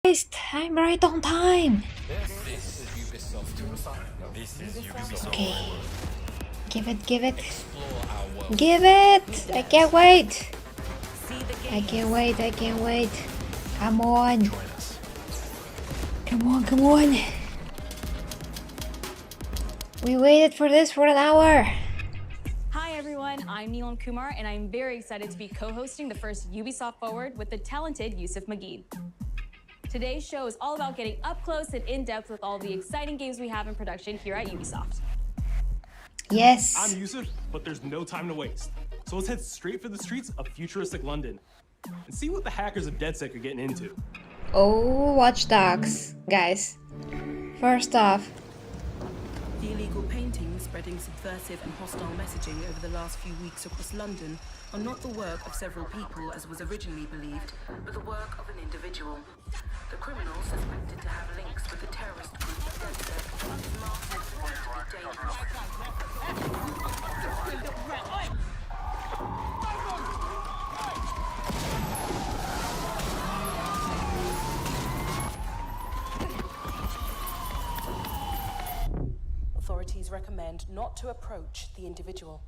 I'm right on time. This is Ubisoft. Okay. Give it. Explore our world. Give it! I can't wait. I can't wait. Come on. Join us. Come on. We waited for this for an hour. Hi everyone, I'm Neelam Kumar and I'm very excited to be co-hosting the first Ubisoft Forward with the talented Yusuf Mageed. Today's show is all about getting up close and in-depth with all the exciting games we have in production here at Ubisoft. Yes. I'm Yusuf, but there's no time to waste. So let's head straight for the streets of futuristic London and see what the hackers of DedSec are getting into. Oh, Watch Dogs, guys. First off, The illegal paintings spreading subversive and hostile messaging over the last few weeks across London are not the work of several people as was originally believed, but the work of an individual. The criminal suspected to have links with the terrorist group DedSec is marked as to be dangerous. Authorities recommend not to approach the individual.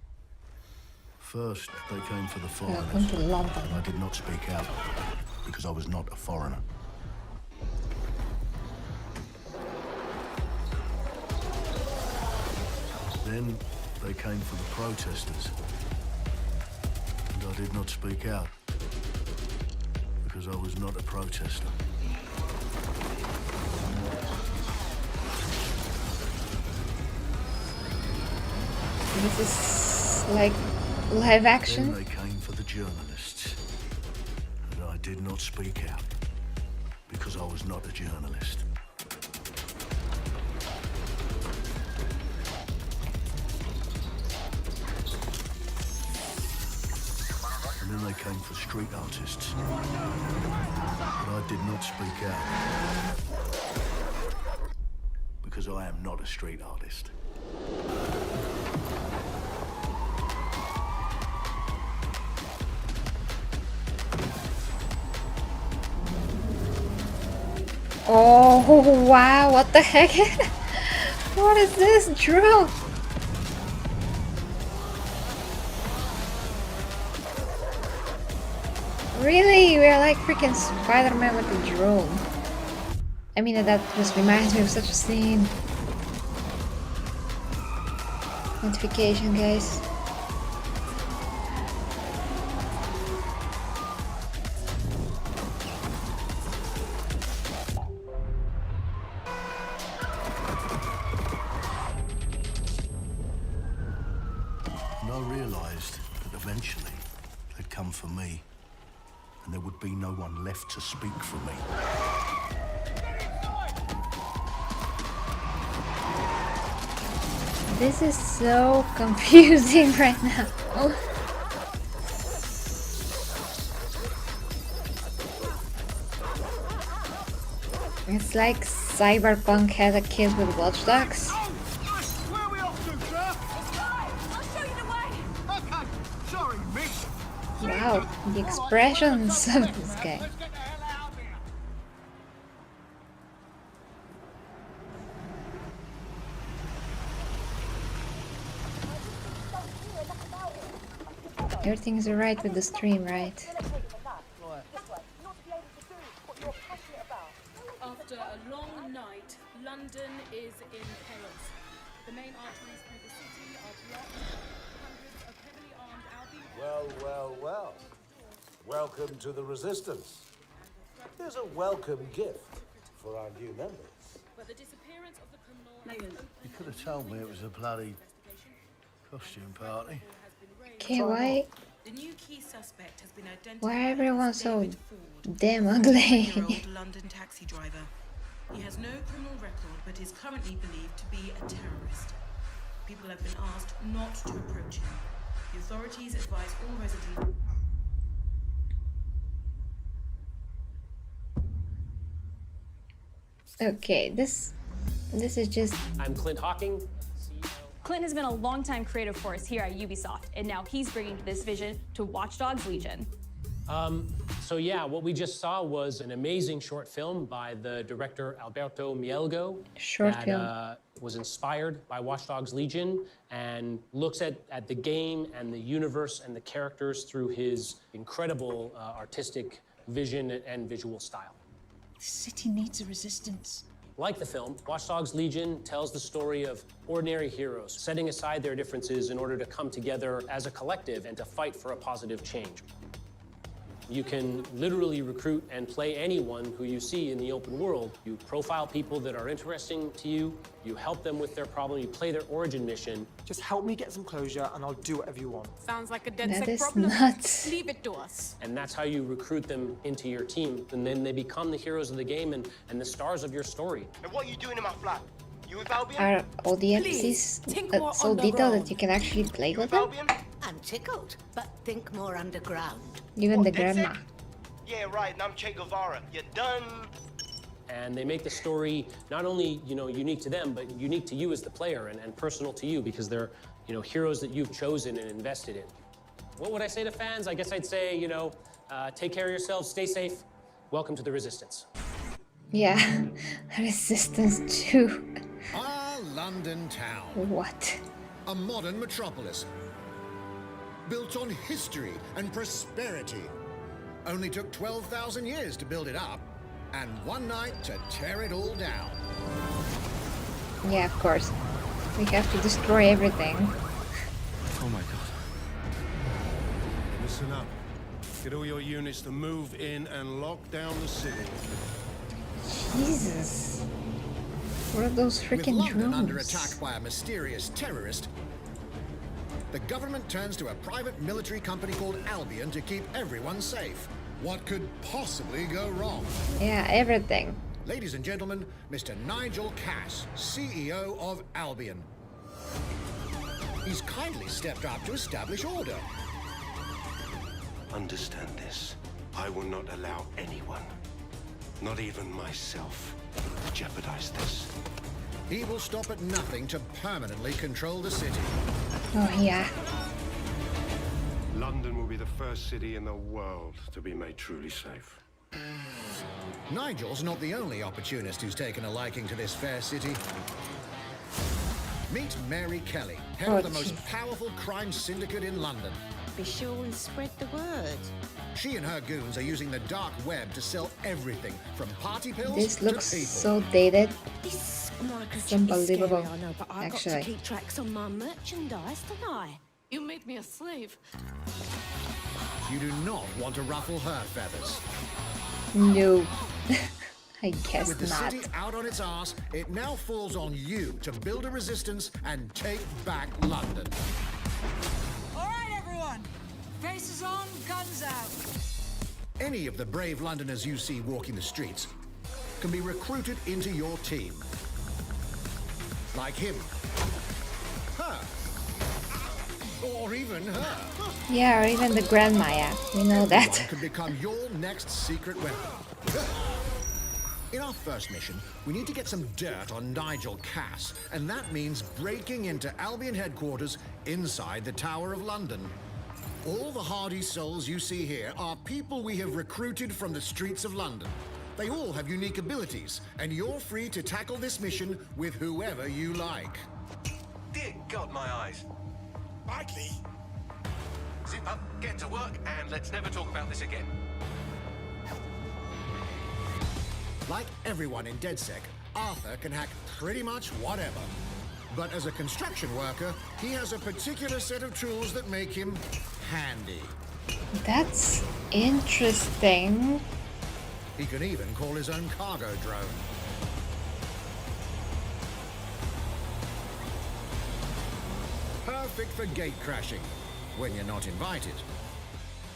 First, they came for the welcome foreigners. to London. I did not speak out because I was not a foreigner. Then they came for the protesters. And I did not speak out because I was not a protester. This is like live Then action. they came for the journalists. And I did not speak out because I was not a journalist. And then they came for street artists. But I did not speak out because I am not a street artist. Oh wow, what the heck? What is this drone? Really? We're like freaking Spider-Man with a drone. I mean, that just reminds me of such a scene. Notification, guys. And I realised that eventually they'd come for me, and there would be no one left to speak for me. This is so confusing right now. It's like Cyberpunk had a kid with Watch Dogs. Where are we off to, sir? I'll show you the way! Okay, sorry, miss. Wow, the expressions of this guy. Let's get the hell out of here. Everything's alright with the stream, right? After a long night, London is in chaos. The main arteries through the city are blocked. Hundreds of heavily armed Albion Well. Welcome to the Resistance. Here's a welcome gift for our new members. but the disappearance of the criminal You could have told me it was a bloody costume party. Okay, why The new key suspect has been identified. why are everyone as so David Ford, damn a ugly? 20-year-old London taxi driver. He has no criminal record, but is currently believed to be a terrorist. People have been asked not to approach him. The authorities advise all residents. Okay, this is just I'm Clint Hawking, CEO. Clint has been a longtime creative force here at Ubisoft, and now he's bringing this vision to Watch Dogs Legion. So yeah, what we just saw was an amazing short film by the director Alberto Mielgo. Short that, film. Was inspired by Watch Dogs Legion and looks at the game and the universe and the characters through his incredible artistic vision and visual style. The city needs a resistance. Like the film, Watch Dogs Legion tells the story of ordinary heroes setting aside their differences in order to come together as a collective and to fight for a positive change. You can literally recruit and play anyone who you see in the open world. You profile people that are interesting to you, you help them with their problem, you play their origin mission. Just help me get some closure and I'll do whatever you want. Sounds like a That DedSec is problem. nuts. Leave it to us. And that's how you recruit them into your team. And then they become the heroes of the game and the stars of your story. And what are you doing in my flat? You with Albion? Are all the Please, NPCs think more so detailed that underground. you can actually play You with with them? Albion? I'm tickled, but think more underground. Even What, the DedSec? grandma. Yeah, right, and I'm Che Guevara. You done? And they make the story not only, unique to them, but unique to you as the player and personal to you because they're, heroes that you've chosen and invested in. What would I say to fans? I guess I'd say, take care of yourselves, stay safe. Welcome to the Resistance. Yeah, Resistance 2. Our London town. What? A modern metropolis. Built on history and prosperity. Only took 12,000 years to build it up, and one night to tear it all down. Yeah, of course. We have to destroy everything. Oh my god. Listen up. Get all your units to move in and lock down the city. Jesus. What are those With freaking London under drones? attack by a mysterious terrorist, the government turns to a private military company called Albion to keep everyone safe. What could possibly go wrong? Yeah, everything. Ladies and gentlemen, Mr. Nigel Cass, CEO of Albion. He's kindly stepped up to establish order. Understand this. I will not allow anyone, not even myself, to jeopardize this. He will stop at nothing to permanently control the city. Oh, yeah. London will be the first city in the world to be made truly safe. Nigel's not the only opportunist who's taken a liking to this fair city. Meet Mary Kelly, head of the most powerful crime syndicate in London. Be sure and spread the word. She and her goons are using the dark web to sell everything from party pills This to looks people. so dated. This microchip It's unbelievable, is scary, I know, but I've got actually. to keep tracks on my merchandise, don't I? You made me a slave. You do not want to ruffle her feathers. No. I guess With the not. city out on its arse, it now falls on you to build a resistance and take back London. All right, everyone. Faces on, guns out. Any of the brave Londoners you see walking the streets can be recruited into your team. Like him. Her. Or even her. Yeah, or even the grandma, yeah. We know that. Everyone can become your next secret weapon. In our first mission, we need to get some dirt on Nigel Cass, and that means breaking into Albion headquarters inside the Tower of London. All the hardy souls you see here are people we have recruited from the streets of London. They all have unique abilities, and you're free to tackle this mission with whoever you like. Dear God, my eyes. Badly. Zip up, get to work, and let's never talk about this again. Like everyone in DedSec, Arthur can hack pretty much whatever. But as a construction worker, he has a particular set of tools that make him handy. That's interesting. He can even call his own cargo drone. Perfect for gate crashing, when you're not invited.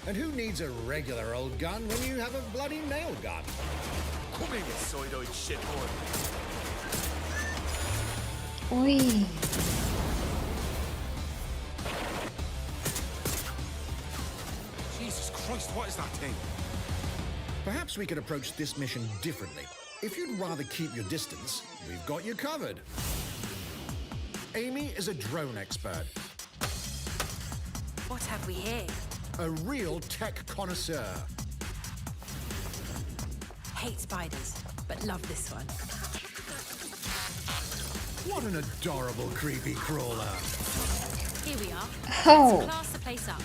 And who needs a regular old gun when you have a bloody nail gun? Come in, you soidoid shithorn. Oi. Jesus Christ, what is that thing? Perhaps we could approach this mission differently. If you'd rather keep your distance, we've got you covered. Amy is a drone expert. What have we here? A real tech connoisseur. Hate spiders, but love this one. What an adorable creepy crawler. Here we are. Oh. Let's class the place up.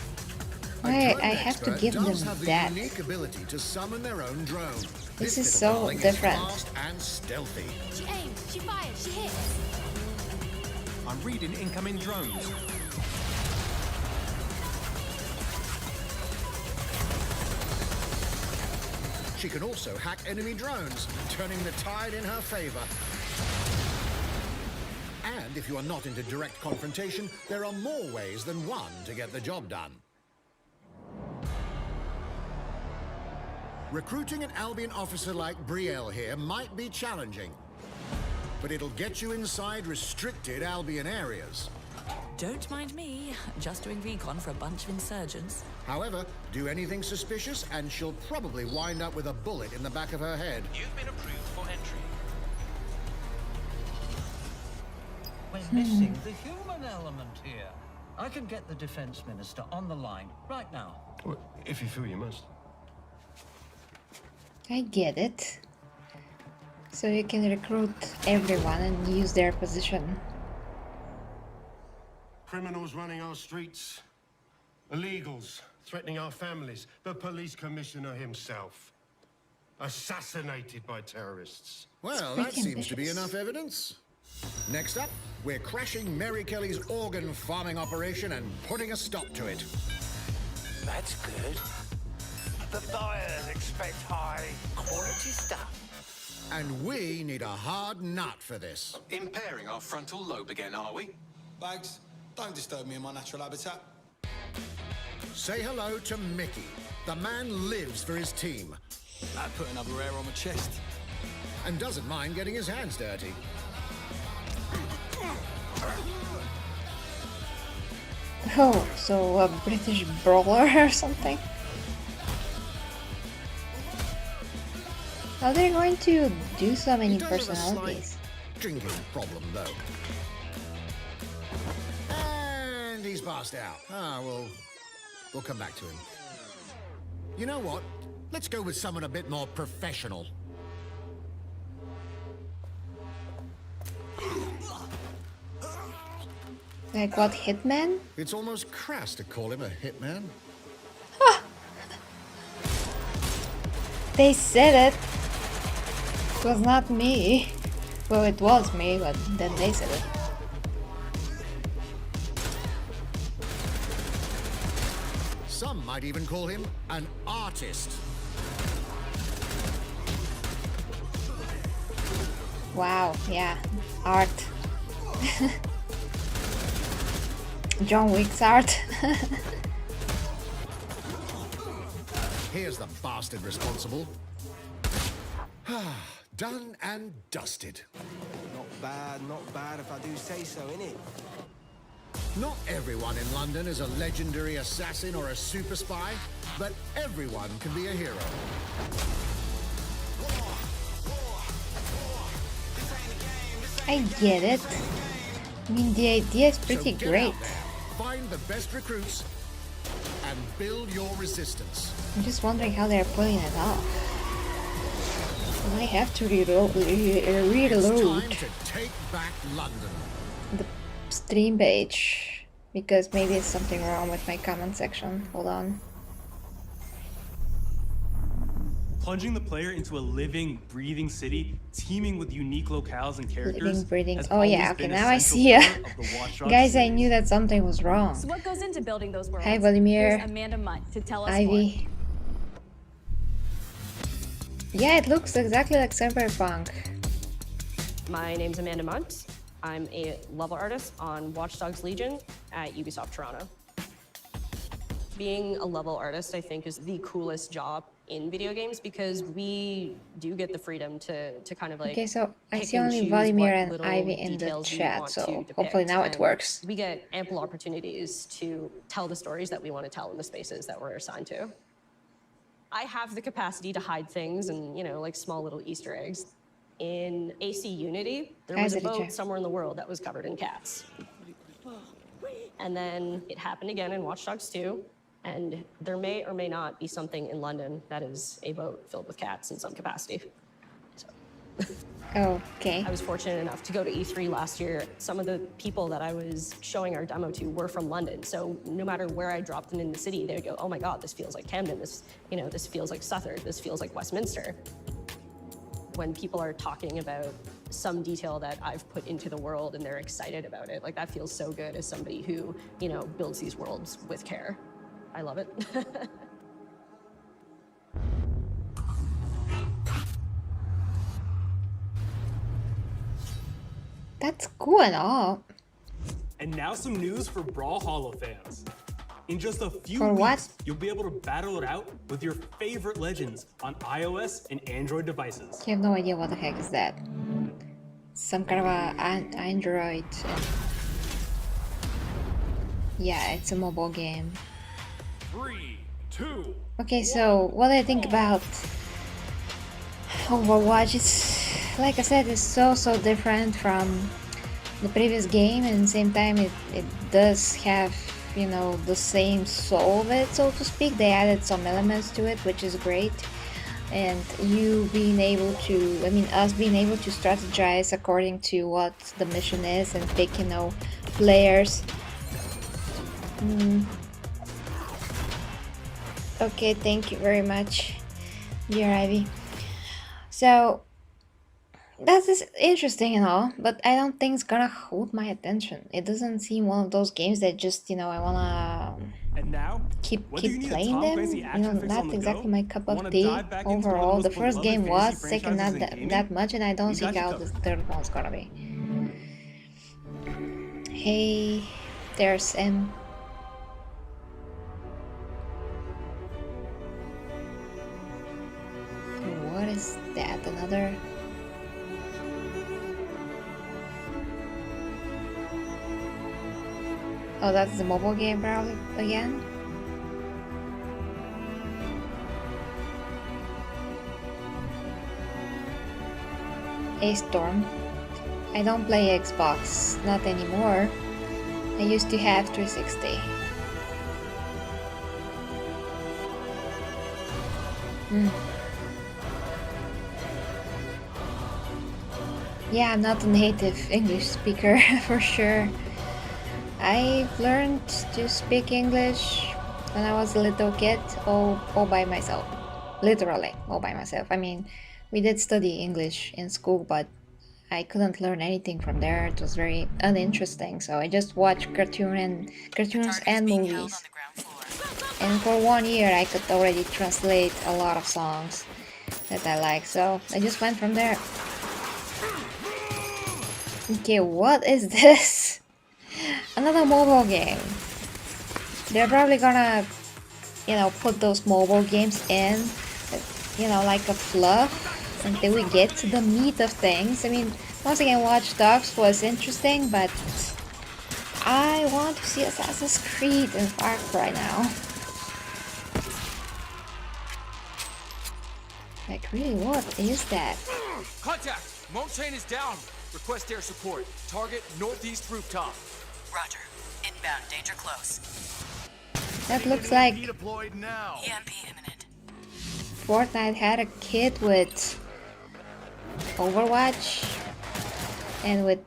Wait, I have to give them have that. The unique ability to summon their own drone. This is little so darling is different. fast and stealthy. She aims, she fires, she hits. I'm reading incoming drones. She can also hack enemy drones, turning the tide in her favor. And if you are not into direct confrontation, there are more ways than one to get the job done. Recruiting an Albion officer like Brielle here might be challenging, but it'll get you inside restricted Albion areas. Don't mind me, just doing recon for a bunch of insurgents. However, do anything suspicious and she'll probably wind up with a bullet in the back of her head. You've been approved for entry. We're missing the human element here. I can get the Defense Minister on the line right now. Well, if you feel you must. I get it. So you can recruit everyone and use their position. Criminals running our streets, illegals threatening our families, the police commissioner himself, assassinated by terrorists. Well, that seems to be enough evidence. Next up, we're crashing Mary Kelly's organ farming operation and putting a stop to it. That's good. The buyers expect high quality stuff. And we need a hard nut for this. Impairing our frontal lobe again, are we? Bags, don't disturb me in my natural habitat. Say hello to Mickey. The man lives for his team. That put another hair on my chest. And doesn't mind getting his hands dirty. Oh, so a British brawler or something? How they're going to do so many personalities? Drinking problem though. And he's passed out. We'll come back to him. You know what? Let's go with someone a bit more professional. Like what, hitman? It's almost crass to call him a hitman. They said it. It was not me. Well, it was me, but then they said it. Some might even call him an artist. Wow, yeah, art. John Wick's art. Here's the bastard responsible. Done and dusted. Not bad if I do say so, innit? Not everyone in London is a legendary assassin or a super spy, but everyone can be a hero. I get it. I mean, the idea is pretty So get great. out there, find the best recruits and build your resistance. I'm just wondering how they're pulling it off. I have to reload It's time to take back London. the stream page because maybe it's something wrong with my comment section. Hold on. Plunging the player into a living, breathing city, teeming with unique locales and characters. Living, breathing. has Oh yeah, always okay, been a now I central see ya. part of the Watch Dogs Guys, I series. knew that something was wrong. So what goes into building those worlds? Hi, Vladimir. Here's Amanda Munt to tell us more. Ivy. Yeah, it looks exactly like Cyberpunk. My name's Amanda Munt. I'm a level artist on Watch Dogs Legion at Ubisoft Toronto. Being a level artist, I think, is the coolest job in video games because we do get the freedom to kind of like. Okay, so I pick see and only choose Vladimir what and little Ivy in the details we chat, want so to depict, hopefully now it and works. We get ample opportunities to tell the stories that we want to tell in the spaces that we're assigned to. I have the capacity to hide things and, you know, like small little Easter eggs. In AC Unity, there was a boat somewhere in the world that was covered in cats. And then it happened again in Watch Dogs 2. And there may or may not be something in London that is a boat filled with cats in some capacity. Okay. I was fortunate enough to go to E3 last year. Some of the people that I was showing our demo to were from London. So no matter where I dropped them in the city, they would go, oh my God, this feels like Camden. This, this feels like Southwark. This feels like Westminster. When people are talking about some detail that I've put into the world and they're excited about it, like that feels so good as somebody who, builds these worlds with care. I love it. That's cool and all. And now some news for Brawlhalla fans. In just a few For weeks, what? you'll be able to battle it out with your favorite legends on iOS and Android devices. I have no idea what the heck is that. Some kind of an Android. Yeah, it's a mobile game. 3, 2. Okay, so what do I think about Overwatch? It's like I said, it's so different from the previous game, and at the same time it does have the same soul of it, so to speak. They added some elements to it, which is great, and you being able to, us being able to strategize according to what the mission is and pick players. Okay, thank you very much, dear Ivy. So that is interesting and all, but I don't think it's gonna hold my attention. It doesn't seem one of those games that just, I wanna And now, keep whether you need a playing Tom them. Clancy action fix on Not the exactly go, my cup or of wanna tea dive back into one of the overall. The most first beloved game was, fantasy second not franchises in gaming, that much, and I don't we see got you how the covered. third one's gonna be. Hey, there's M. What is that? Another? Oh, that's the mobile game probably again? A Storm. I don't play Xbox, not anymore. I used to have 360. Yeah, I'm not a native English speaker for sure. I learned to speak English when I was a little kid, all by myself. Literally, all by myself. We did study English in school, but I couldn't learn anything from there. It was very uninteresting, so I just watched cartoons and movies. And for 1 year, I could already translate a lot of songs that I like, so I just went from there. Okay, what is this? Another mobile game. They're probably gonna, put those mobile games in, like a fluff until we get to the meat of things. Once again, Watch Dogs was interesting, but I want to see Assassin's Creed and Far Cry now. Like, really, what is that? Contact! Montaigne is down. Request air support. Target northeast rooftop. Roger. Inbound. Danger close. That looks like Deployed now. EMP imminent. Fortnite had a kid with Overwatch and with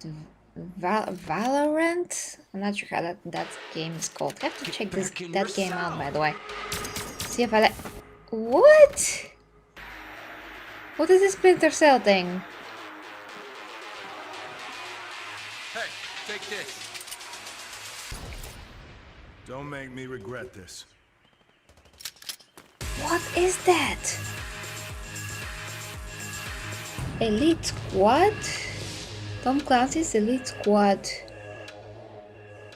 Valorant. I'm not sure how that game is called. I have to check that game out, by the way. See if I like. What? What is this Splinter Cell thing? Hey, take this. Don't make me regret this. What is that? Elite Squad? Tom Clancy's Elite Squad.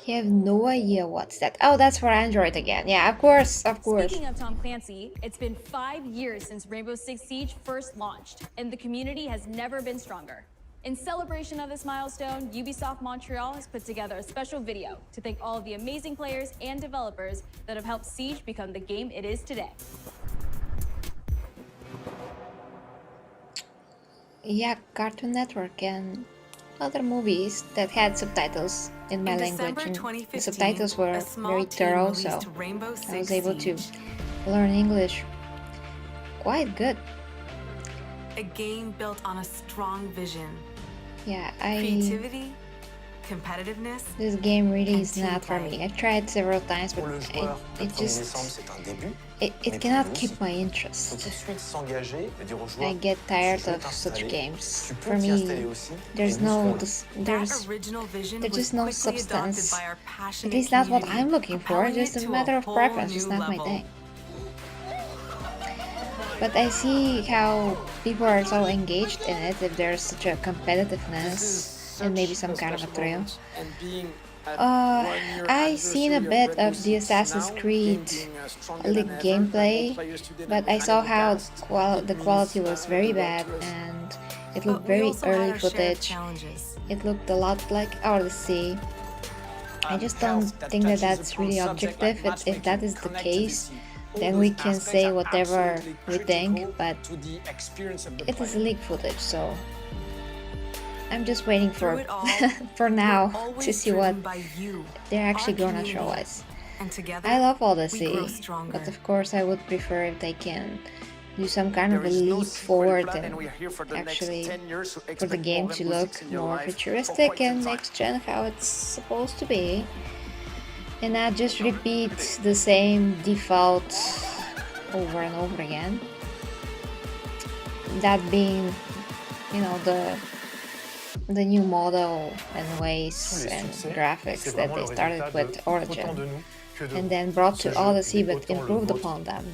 You have no idea what's that. Oh, that's for Android again. Yeah, of course, of course. Speaking of Tom Clancy, it's been 5 years since Rainbow Six Siege first launched, and the community has never been stronger. In celebration of this milestone, Ubisoft Montreal has put together a special video to thank all of the amazing players and developers that have helped Siege become the game it is today. Yeah, Cartoon Network and other movies that had subtitles in my language, and the subtitles were very thorough, so I was able to learn English quite good. A game built on a strong vision. Yeah, creativity, competitiveness. This game really is not for me. I tried several times, but it cannot keep my interest. I get tired of such games. For me, there's just no substance. At least not what I'm looking for. Just a matter of preference. It's not my thing. But I see how people are so engaged in it. If there's such a competitiveness and maybe some kind of a thrill. I seen a bit of the Assassin's Creed gameplay, but I saw how the quality was very bad and it looked very early footage. It looked a lot like Odyssey. I just don't think that that's really objective. If that is the case, then we can say whatever we think, but it is leaked footage, so I'm just waiting for for now to see what they're actually gonna show us. I love Odyssey, but of course I would prefer if they can do some kind of a leap forward and actually for the game to look more futuristic and next gen how it's supposed to be, and not just repeat the same default over and over again. That being, you know, the new model and ways and graphics that they started with Origin and then brought to Odyssey but improved upon them.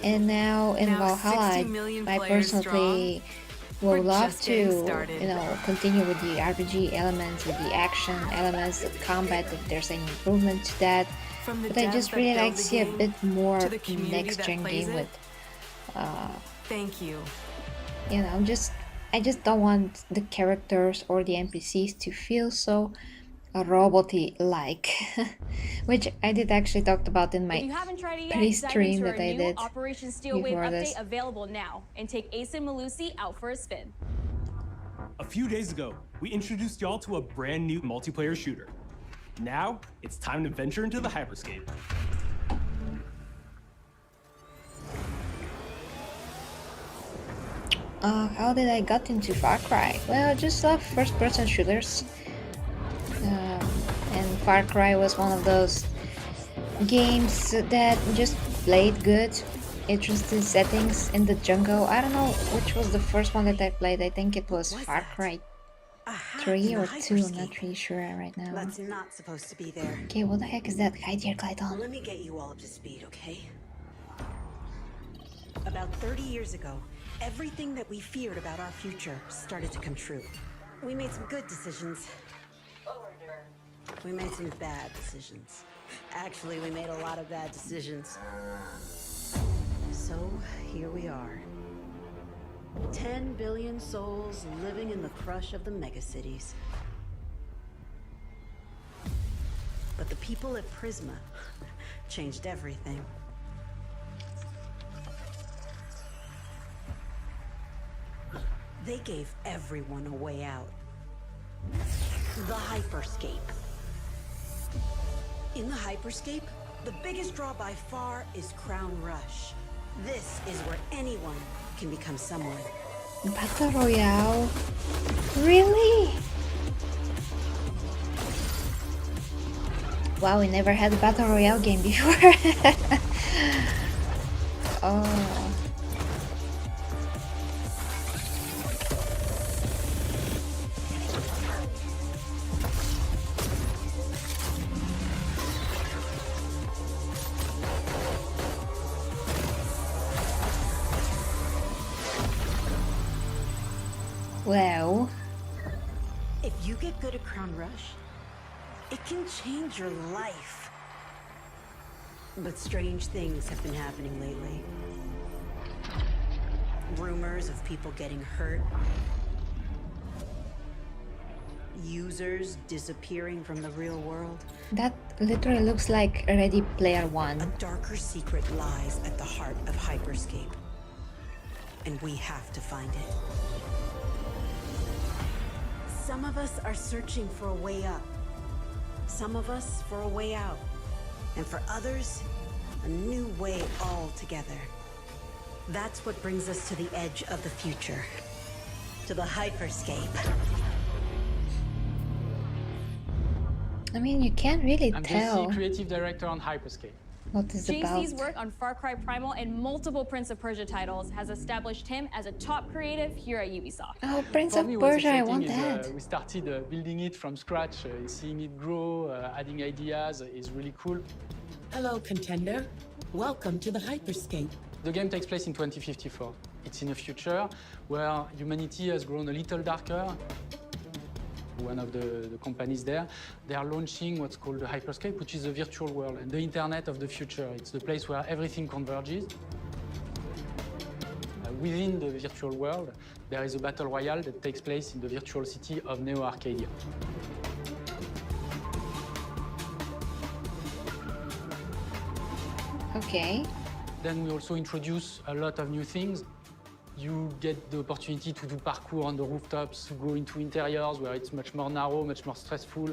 And now in Valhalla, I personally would love to, you know, continue with the RPG elements, with the action elements, the combat, if there's any improvement to that. But I just really like to see a bit more next-gen game with, thank you. You know, I just don't want the characters or the NPCs to feel so robot-y-like, which I did actually talk about in my pre-stream that I did Operation Steel Wave before this. update available now, and take Ace and Malusi out for a spin. A few days ago, we introduced y'all to a brand new multiplayer shooter. Now, it's time to venture into the hyperscape. How did I got into Far Cry? Well, I just love first-person shooters. And Far Cry was one of those games that just played good, interesting settings in the jungle. I don't know which was the first one that I played. I think it was Far Cry 3 or 2, I'm not really sure right now. That's not supposed to be there. Okay, what the heck is that? Hide here, Clyton. Let me get you all up to speed, okay? About 30 years ago, everything that we feared about our future started to come true. We made some good decisions. We made some bad decisions. Actually, we made a lot of bad decisions. So, here we are. 10 billion souls living in the crush of the megacities. But the people at Prisma changed everything. They gave everyone a way out. The Hyperscape. In the Hyperscape, the biggest draw by far is Crown Rush. This is where anyone can become someone. Battle Royale? Really? Wow, we never had a Battle Royale game before. Oh. Well, if you get good at Crown Rush, it can change your life. But strange things have been happening lately. Rumors of people getting hurt. Users disappearing from the real world. That literally looks like Ready Player One. A darker secret lies at the heart of Hyperscape. And we have to find it. Some of us are searching for a way up. Some of us for a way out. And for others, a new way altogether. That's what brings us to the edge of the future. To the hyperscape. I mean, you can't really I'm tell JC, creative director on Hyperscape. what is JC's about. work on Far Cry Primal and multiple Prince of Persia titles has established him as a top creative here at Ubisoft. Oh, Prince For of me, what's Persia, I exciting want is, that. we started building it from scratch, seeing it grow, adding ideas is really cool. Hello, contender. Welcome to the Hyperscape. The game takes place in 2054. It's in a future where humanity has grown a little darker. One of the companies there, they are launching what's called the Hyperscape, which is a virtual world and the internet of the future. It's the place where everything converges. Within the virtual world, there is a battle royale that takes place in the virtual city of Neo Arcadia. Okay. Then we also introduce a lot of new things. You get the opportunity to do parkour on the rooftops, to go into interiors where it's much more narrow, much more stressful.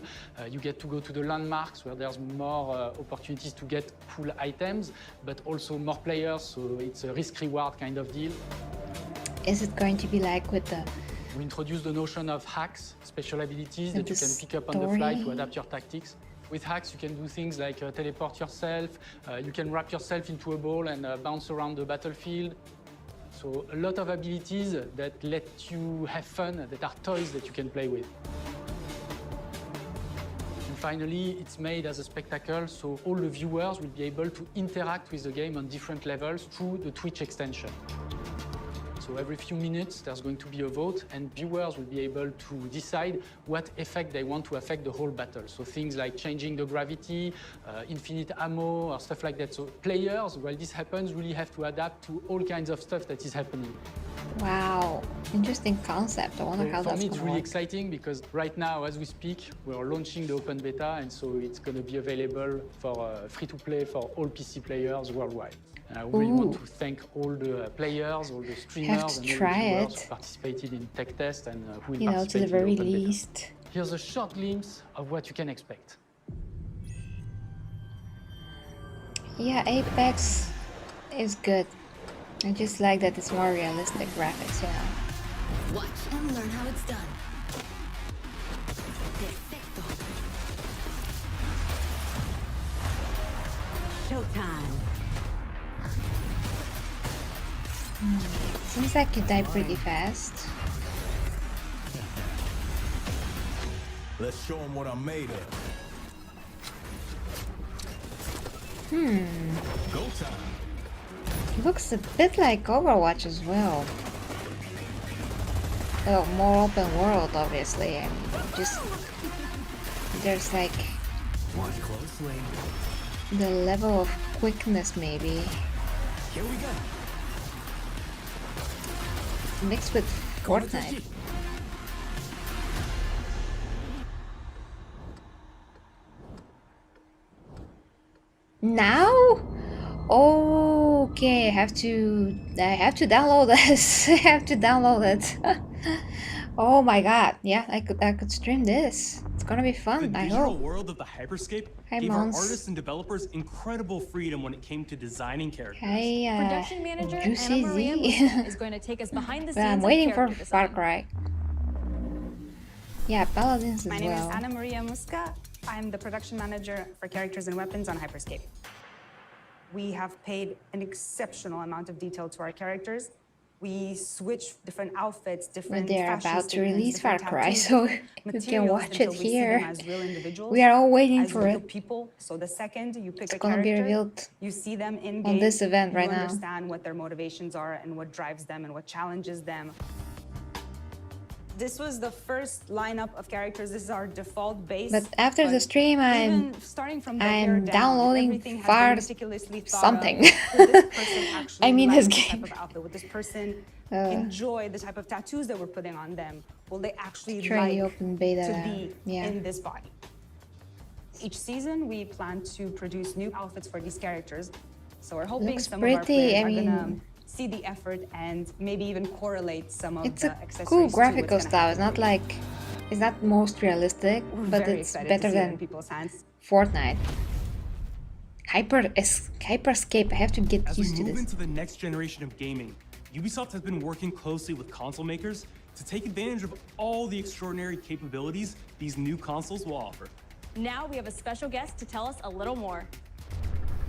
You get to go to the landmarks where there's more opportunities to get cool items, but also more players, so it's a risk-reward kind of deal. Is it going to be like with the... We introduce the notion of hacks, special abilities And that you the can pick up on the fly to story. adapt your tactics. With hacks, you can do things like teleport yourself, you can wrap yourself into a ball and bounce around the battlefield. So a lot of abilities that let you have fun, that are toys that you can play with. And finally, it's made as a spectacle, so all the viewers will be able to interact with the game on different levels through the Twitch extension. So every few minutes, there's going to be a vote, and viewers will be able to decide what effect they want to affect the whole battle. So things like changing the gravity, infinite ammo, or stuff like that. So players, while this happens, really have to adapt to all kinds of stuff that is happening. Wow, interesting concept. I wonder how For that's me, it's gonna really work. exciting because right now, as we speak, we're launching the open beta, and so it's going to be available for free-to-play for all PC players worldwide. And I really want to thank all the players, all the streamers, and all the viewers who participated in tech test and who will participate to the in very the open beta. least. Here's a short glimpse of what you can expect. Yeah, Apex is good. I just like that it's more realistic graphics, you know. Watch and learn how it's done. Perfecto. Showtime. Seems like you die pretty fast. Let's show them what I'm made of. Go time. Looks a bit like Overwatch as well. Oh, more open world, obviously. I mean, just there's like Watch closely. the level of quickness, maybe Here we go. mixed with Fortnite. Now? Okay, I have to download this. I have to download it. Oh my god. Yeah, I could stream this. It's gonna be fun, The I digital hope. world of the Hyperscape Hi, gave our Mons. artists and developers incredible freedom when it came to designing characters. Hey, Production manager Juicy Anna Maria Z. Musa is going to take us behind the scenes. I'm of waiting for character Far design. Cry. Yeah, Paladins My as name well. is Anna Maria Muska. I'm the production manager for characters and weapons on Hyperscape. We have paid an exceptional amount of detail to our characters. We switch different outfits, different But they're fashion about to statements, release Far different Cry, tattoos, so different you can materials watch until it we see them here. as real individuals, We are all waiting as for real it. people. So the second you pick It's a gonna be character, revealed you see them in on game, this event right you now. understand what their motivations are and what drives them and what challenges them. This was the first lineup of characters. This is our default base. But after the stream, even starting from the hair I'm down, downloading everything has far been meticulously thought something. of. Would this person actually I mean, like this this game. type of outfit? Would this person enjoy the type of tattoos that we're putting on them? Will they actually Try the like open beta. to be Yeah. in this body? Each season, we plan to produce new outfits for these characters. So we're hoping Looks some of our pretty, players I are gonna mean- see the effort and maybe even correlate some of It's the a accessories cool to what's graphical gonna style. happen. It's not most realistic, We're but very it's excited better to see it in than people's hands. Fortnite. Hyperscape. I have to get As we used to move this. into the next generation of gaming, Ubisoft has been working closely with console makers to take advantage of all the extraordinary capabilities these new consoles will offer. Now we have a special guest to tell us a little more.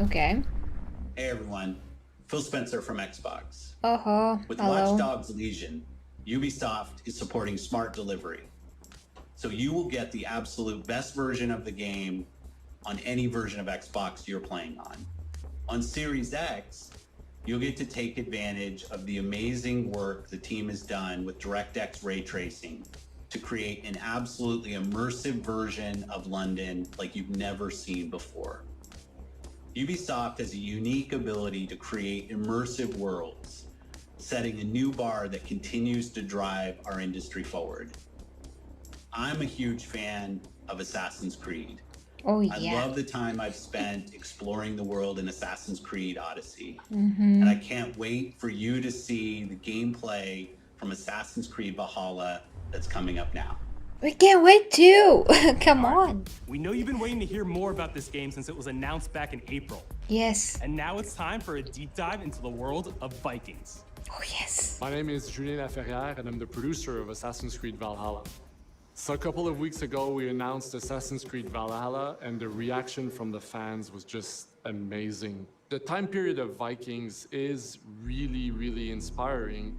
Okay. Hey everyone, Phil Spencer from Xbox. With Hello. Watch Dogs Legion, Ubisoft is supporting smart delivery. So you will get the absolute best version of the game on any version of Xbox you're playing on. On Series X, you'll get to take advantage of the amazing work the team has done with DirectX ray tracing to create an absolutely immersive version of London like you've never seen before. Ubisoft has a unique ability to create immersive worlds, setting a new bar that continues to drive our industry forward. I'm a huge fan of Assassin's Creed. Oh, I yeah. love the time I've spent exploring the world in Assassin's Creed Odyssey. Mhm. And I can't wait for you to see the gameplay from Assassin's Creed Valhalla that's coming up now. We can't wait too. Come on. We know you've been waiting to hear more about this game since it was announced back in April. Yes. And now it's time for a deep dive into the world of Vikings. Oh, yes. My name is Julien Laferrière, and I'm the producer of Assassin's Creed Valhalla. So a couple of weeks ago, we announced Assassin's Creed Valhalla, and the reaction from the fans was just amazing. The time period of Vikings is really, really inspiring.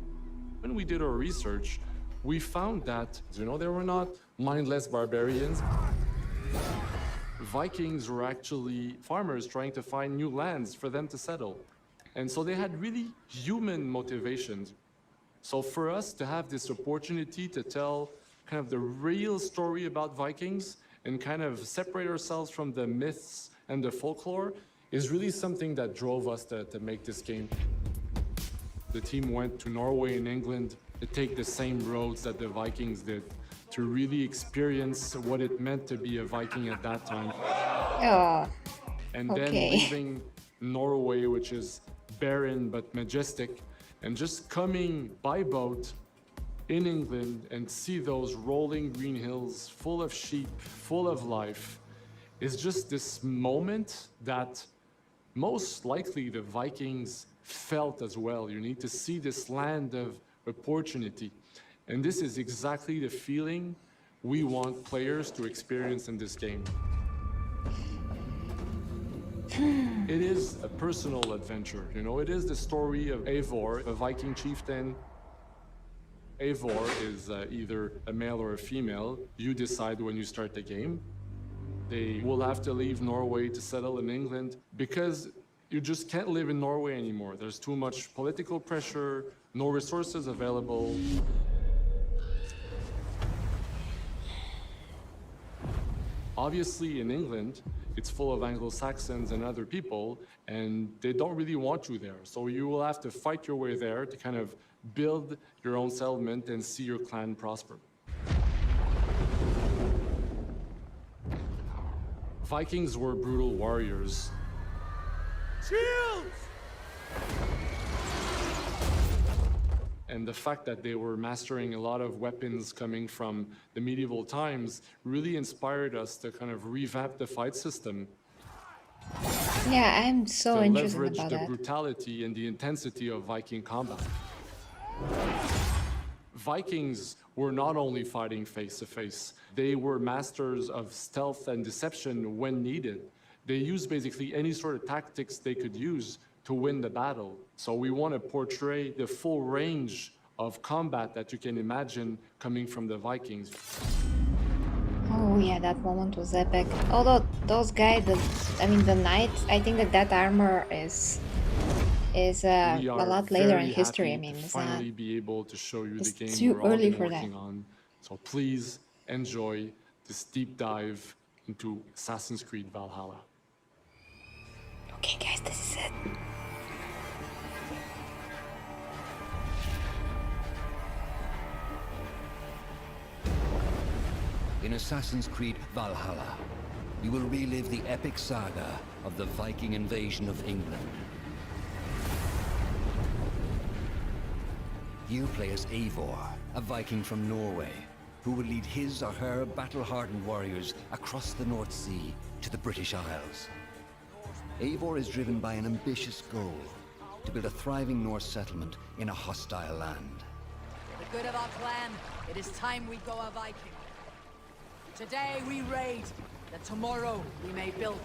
When we did our research, we found that, they were not mindless barbarians. Vikings were actually farmers trying to find new lands for them to settle. And so they had really human motivations. So for us to have this opportunity to tell kind of the real story about Vikings and kind of separate ourselves from the myths and the folklore is really something that drove us to make this game. The team went to Norway and England to take the same roads that the Vikings did, to really experience what it meant to be a Viking at that time. Oh, And then okay. leaving Norway, which is barren but majestic, and just coming by boat in England and see those rolling green hills full of sheep, full of life, is just this moment that most likely the Vikings felt as well. You need to see this land of opportunity. And this is exactly the feeling we want players to experience in this game. It is a personal adventure, it is the story of Eivor, a Viking chieftain. Eivor is either a male or a female. You decide when you start the game. They will have to leave Norway to settle in England because you just can't live in Norway anymore. There's too much political pressure, no resources available. Obviously, in England, it's full of Anglo-Saxons and other people, and they don't really want you there. So you will have to fight your way there to kind of build your own settlement and see your clan prosper. Vikings were brutal warriors. Shields! And the fact that they were mastering a lot of weapons coming from the medieval times really inspired us to kind of revamp the fight system. Yeah, I'm so to interested leverage about the that. brutality and the intensity of Viking combat. Vikings were not only fighting face to face, they were masters of stealth and deception when needed. They used basically any sort of tactics they could use to win the battle. So we want to portray the full range of combat that you can imagine coming from the Vikings. Oh yeah, that moment was epic. Although those guys, the knights, I think that armor is a We are lot later in very history. I happy mean, to it's not. finally be able to show you the It's game too we're all early been for that. working on. So please enjoy this deep dive into Assassin's Creed Valhalla. Okay, guys, this is it. In Assassin's Creed Valhalla, you will relive the epic saga of the Viking invasion of England. You play as Eivor, a Viking from Norway. who will lead his or her battle-hardened warriors across the North Sea to the British Isles. Eivor is driven by an ambitious goal, to build a thriving Norse settlement in a hostile land. For the good of our clan, it is time we go a Viking. Today we raid, that tomorrow we may build.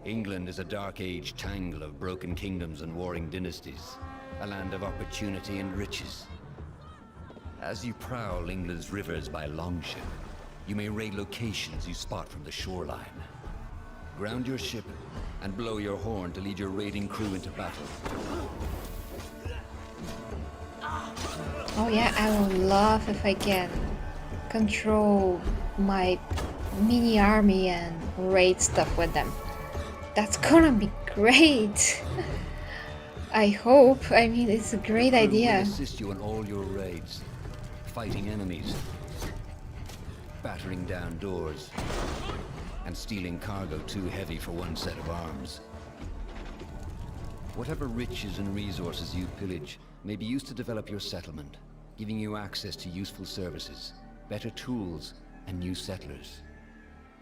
England is a dark age tangle of broken kingdoms and warring dynasties, a land of opportunity and riches. As you prowl England's rivers by longship, you may raid locations you spot from the shoreline. Ground your ship and blow your horn to lead your raiding crew into battle. Oh yeah, I would love if I can control my mini army and raid stuff with them. That's gonna be great. I hope. I mean, it's a great idea. We'll assist you in all your raids, fighting enemies, battering down doors, and stealing cargo too heavy for one set of arms. Whatever riches and resources you pillage may be used to develop your settlement, giving you access to useful services, better tools, and new settlers.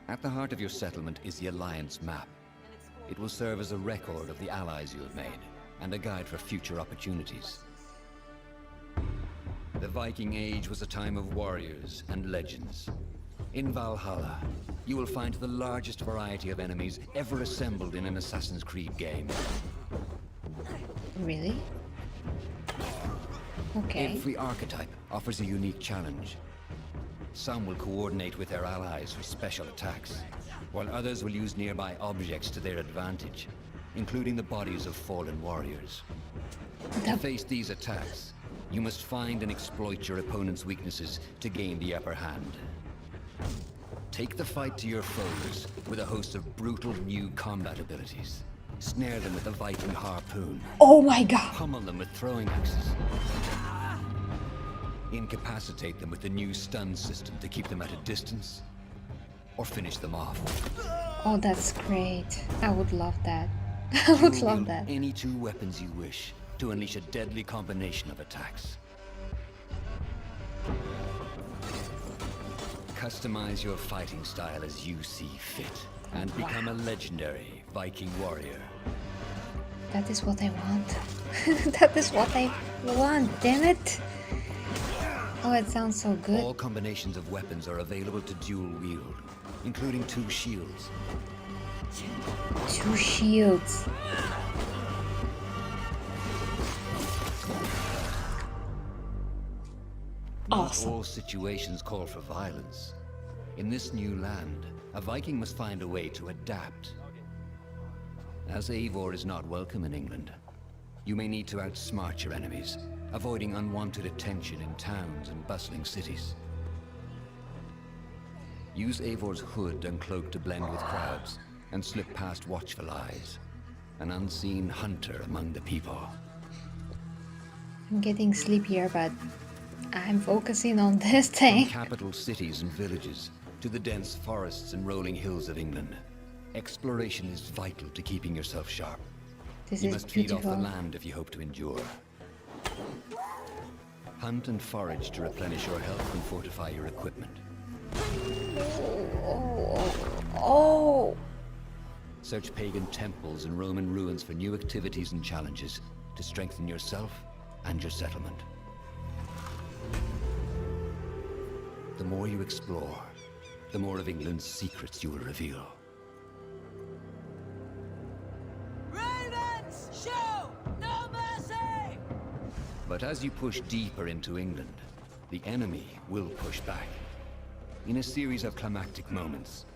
At the heart of your settlement is the Alliance map. It will serve as a record of the allies you have made, and a guide for future opportunities. The Viking Age was a time of warriors and legends. In Valhalla, you will find the largest variety of enemies ever assembled in an Assassin's Creed game. Really? Okay. Every archetype offers a unique challenge. Some will coordinate with their allies for special attacks, while others will use nearby objects to their advantage, including the bodies of fallen warriors. To face these attacks, you must find and exploit your opponent's weaknesses to gain the upper hand. Take the fight to your foes with a host of brutal new combat abilities. Snare them with a Viking harpoon. Oh my god! Pummel them with throwing axes. Incapacitate them with the new stun system to keep them at a distance, or finish them off. Oh, that's great. I would love that. I would love that. Any two weapons you wish to unleash a deadly combination of attacks. Customize your fighting style as you see fit, and become a legendary Viking warrior. That is what I want. That is what I want, damn it! Oh, it sounds so good. All combinations of weapons are available to dual wield, including 2 shields. 2 shields. Awesome. Not all situations call for violence. In this new land, a Viking must find a way to adapt. As Eivor is not welcome in England, you may need to outsmart your enemies, avoiding unwanted attention in towns and bustling cities. Use Eivor's hood and cloak to blend with crowds, and slip past watchful eyes. An unseen hunter among the people. I'm getting sleepier, but I'm focusing on this thing. From capital cities and villages, to the dense forests and rolling hills of England, exploration is vital to keeping yourself sharp. You must feed off the land if you hope to endure. Hunt and forage to replenish your health and fortify your equipment. Oh! Search pagan temples and Roman ruins for new activities and challenges to strengthen yourself and your settlement. The more you explore, the more of England's secrets you will reveal. Ravens, show no mercy! But as you push deeper into England, the enemy will push back. In a series of climactic moments,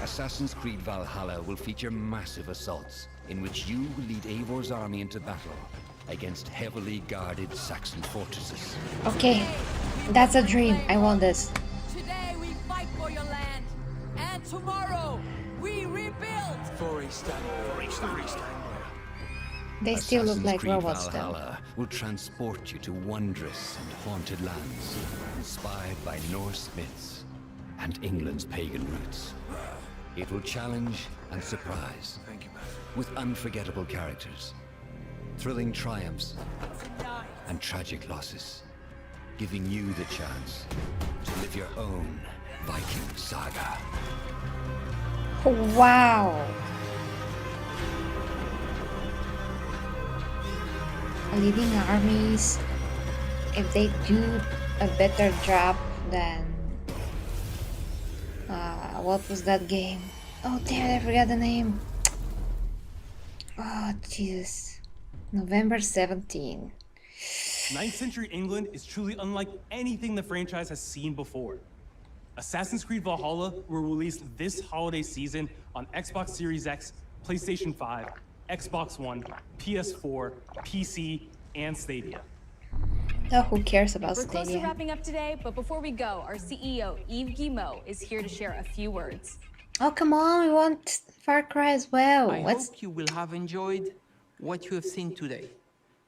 Assassin's Creed Valhalla will feature massive assaults in which you will lead Eivor's army into battle against heavily guarded Saxon fortresses. Okay, that's a dream. I want this. Today we fight for your land, and tomorrow we rebuild. For East Anglia. They still look like Creed robots Valhalla will transport you to wondrous and haunted lands, inspired by Norse myths and England's pagan roots. It will challenge and surprise, with unforgettable characters, thrilling triumphs, and tragic losses, giving you the chance to Live your own Viking saga. Wow. Leading armies, if they do a better job than what was that game? Oh damn it, I forgot the name. Oh Jesus. November 17. 9th century England is truly unlike anything the franchise has seen before. Assassin's Creed Valhalla will release this holiday season on Xbox Series X, PlayStation 5, Xbox One, PS4, PC, and Stadia. Oh, who cares about We're close to Stadia? wrapping up today, but before we go, our CEO, Yves Guillemot, is here to share a few words. Oh come on, we want Far Cry as well. I hope you will have enjoyed what you have seen today,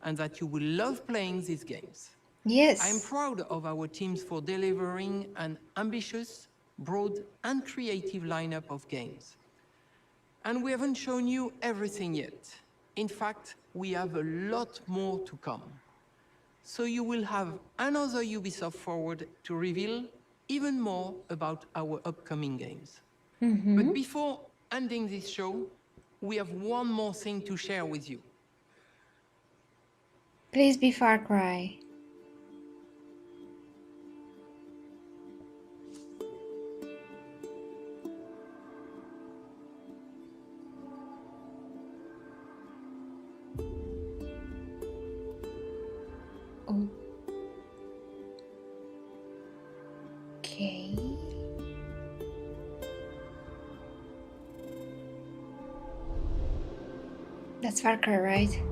and that you will love playing these games. Yes. I'm proud of our teams for delivering an ambitious, broad, and creative lineup of games. And we haven't shown you everything yet. In fact, we have a lot more to come. So you will have another Ubisoft Forward to reveal even more about our upcoming games. But before ending this show, we have one more thing to share with you. Please be Far Cry. Okay. That's Far Cry, right?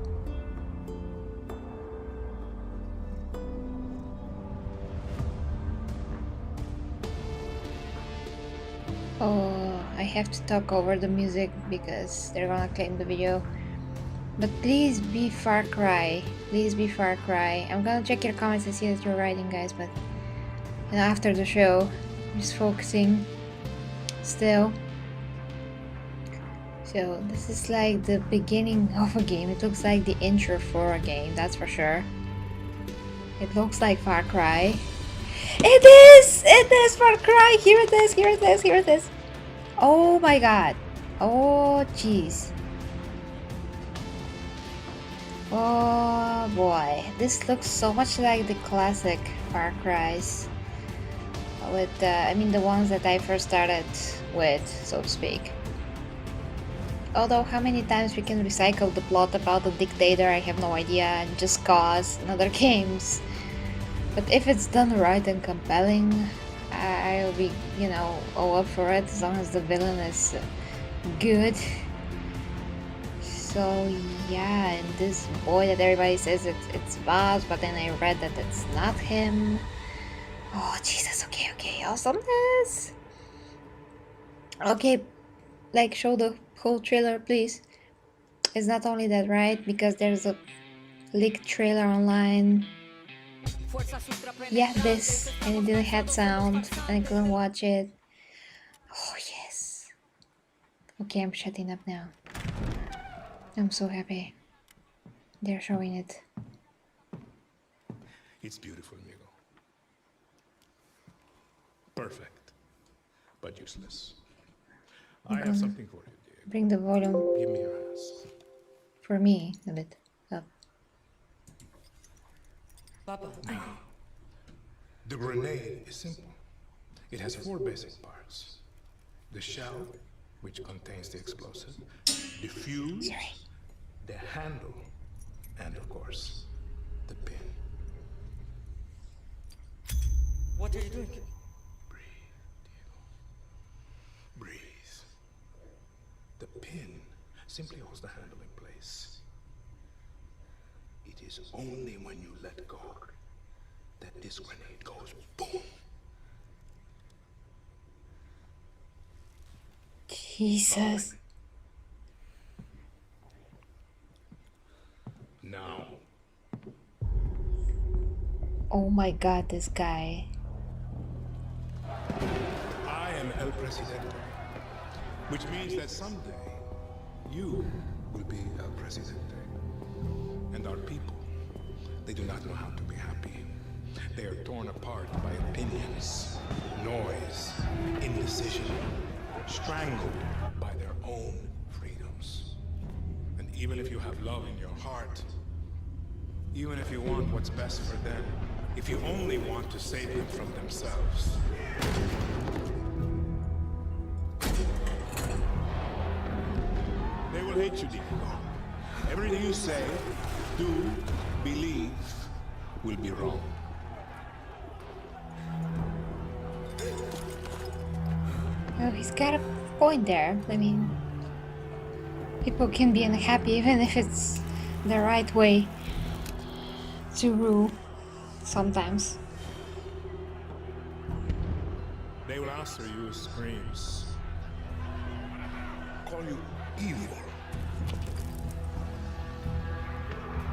Oh, I have to talk over the music because they're gonna claim the video. But please be Far Cry. Please be Far Cry. I'm gonna check your comments and see that you're writing, guys, but you know, after the show, I'm just focusing still. So this is like the beginning of a game. It looks like the intro for a game, that's for sure. It looks like Far Cry. It is! It is Far Cry! Here it is, here it is, here it is. Oh my god. Oh jeez. Oh boy. This looks so much like the classic Far Cries. With, I mean the ones that I first started with, so to speak. Although how many times we can recycle the plot about the dictator, I have no idea, and just cause in other games. But if it's done right and compelling, I'll be, you know, all up for it as long as the villain is good. So yeah, and this boy that everybody says it's Vaz, but then I read that it's not him. Oh Jesus, okay, okay, awesomeness. Okay, like show the whole trailer, please. It's not only that, right? Because there's a leaked trailer online. Yeah, this, and it didn't have sound, and I couldn't watch it. Oh yes. Okay, I'm shutting up now. I'm so happy. They're showing it. It's beautiful, amigo. Perfect, but useless. I have something for you, Diego. Bring the volume. Give me your hands. For me, a bit up. Papa. Now, the grenade is simple. It has 4 basic parts. The shell, which contains the explosive, the fuse, the handle, and of course, the pin. What are you doing? Breathe. The pin simply holds the handle in place. It is only when you let go that this grenade goes boom. Jesus. Now. Oh my god, this guy. I am El Presidente, which means that someday you will be El Presidente. And our people, they do not know how to be happy. They are torn apart by opinions, decision, strangled by their own freedoms. And even if you have love in your heart, even if you want what's best for them, if you only want to save them from themselves, they will hate you, Diego. Everything you say, do, believe, will be wrong. Oh, he's got a point there. I mean, people can be unhappy even if it's the right way to rule sometimes. They will answer you with screams, call you evil,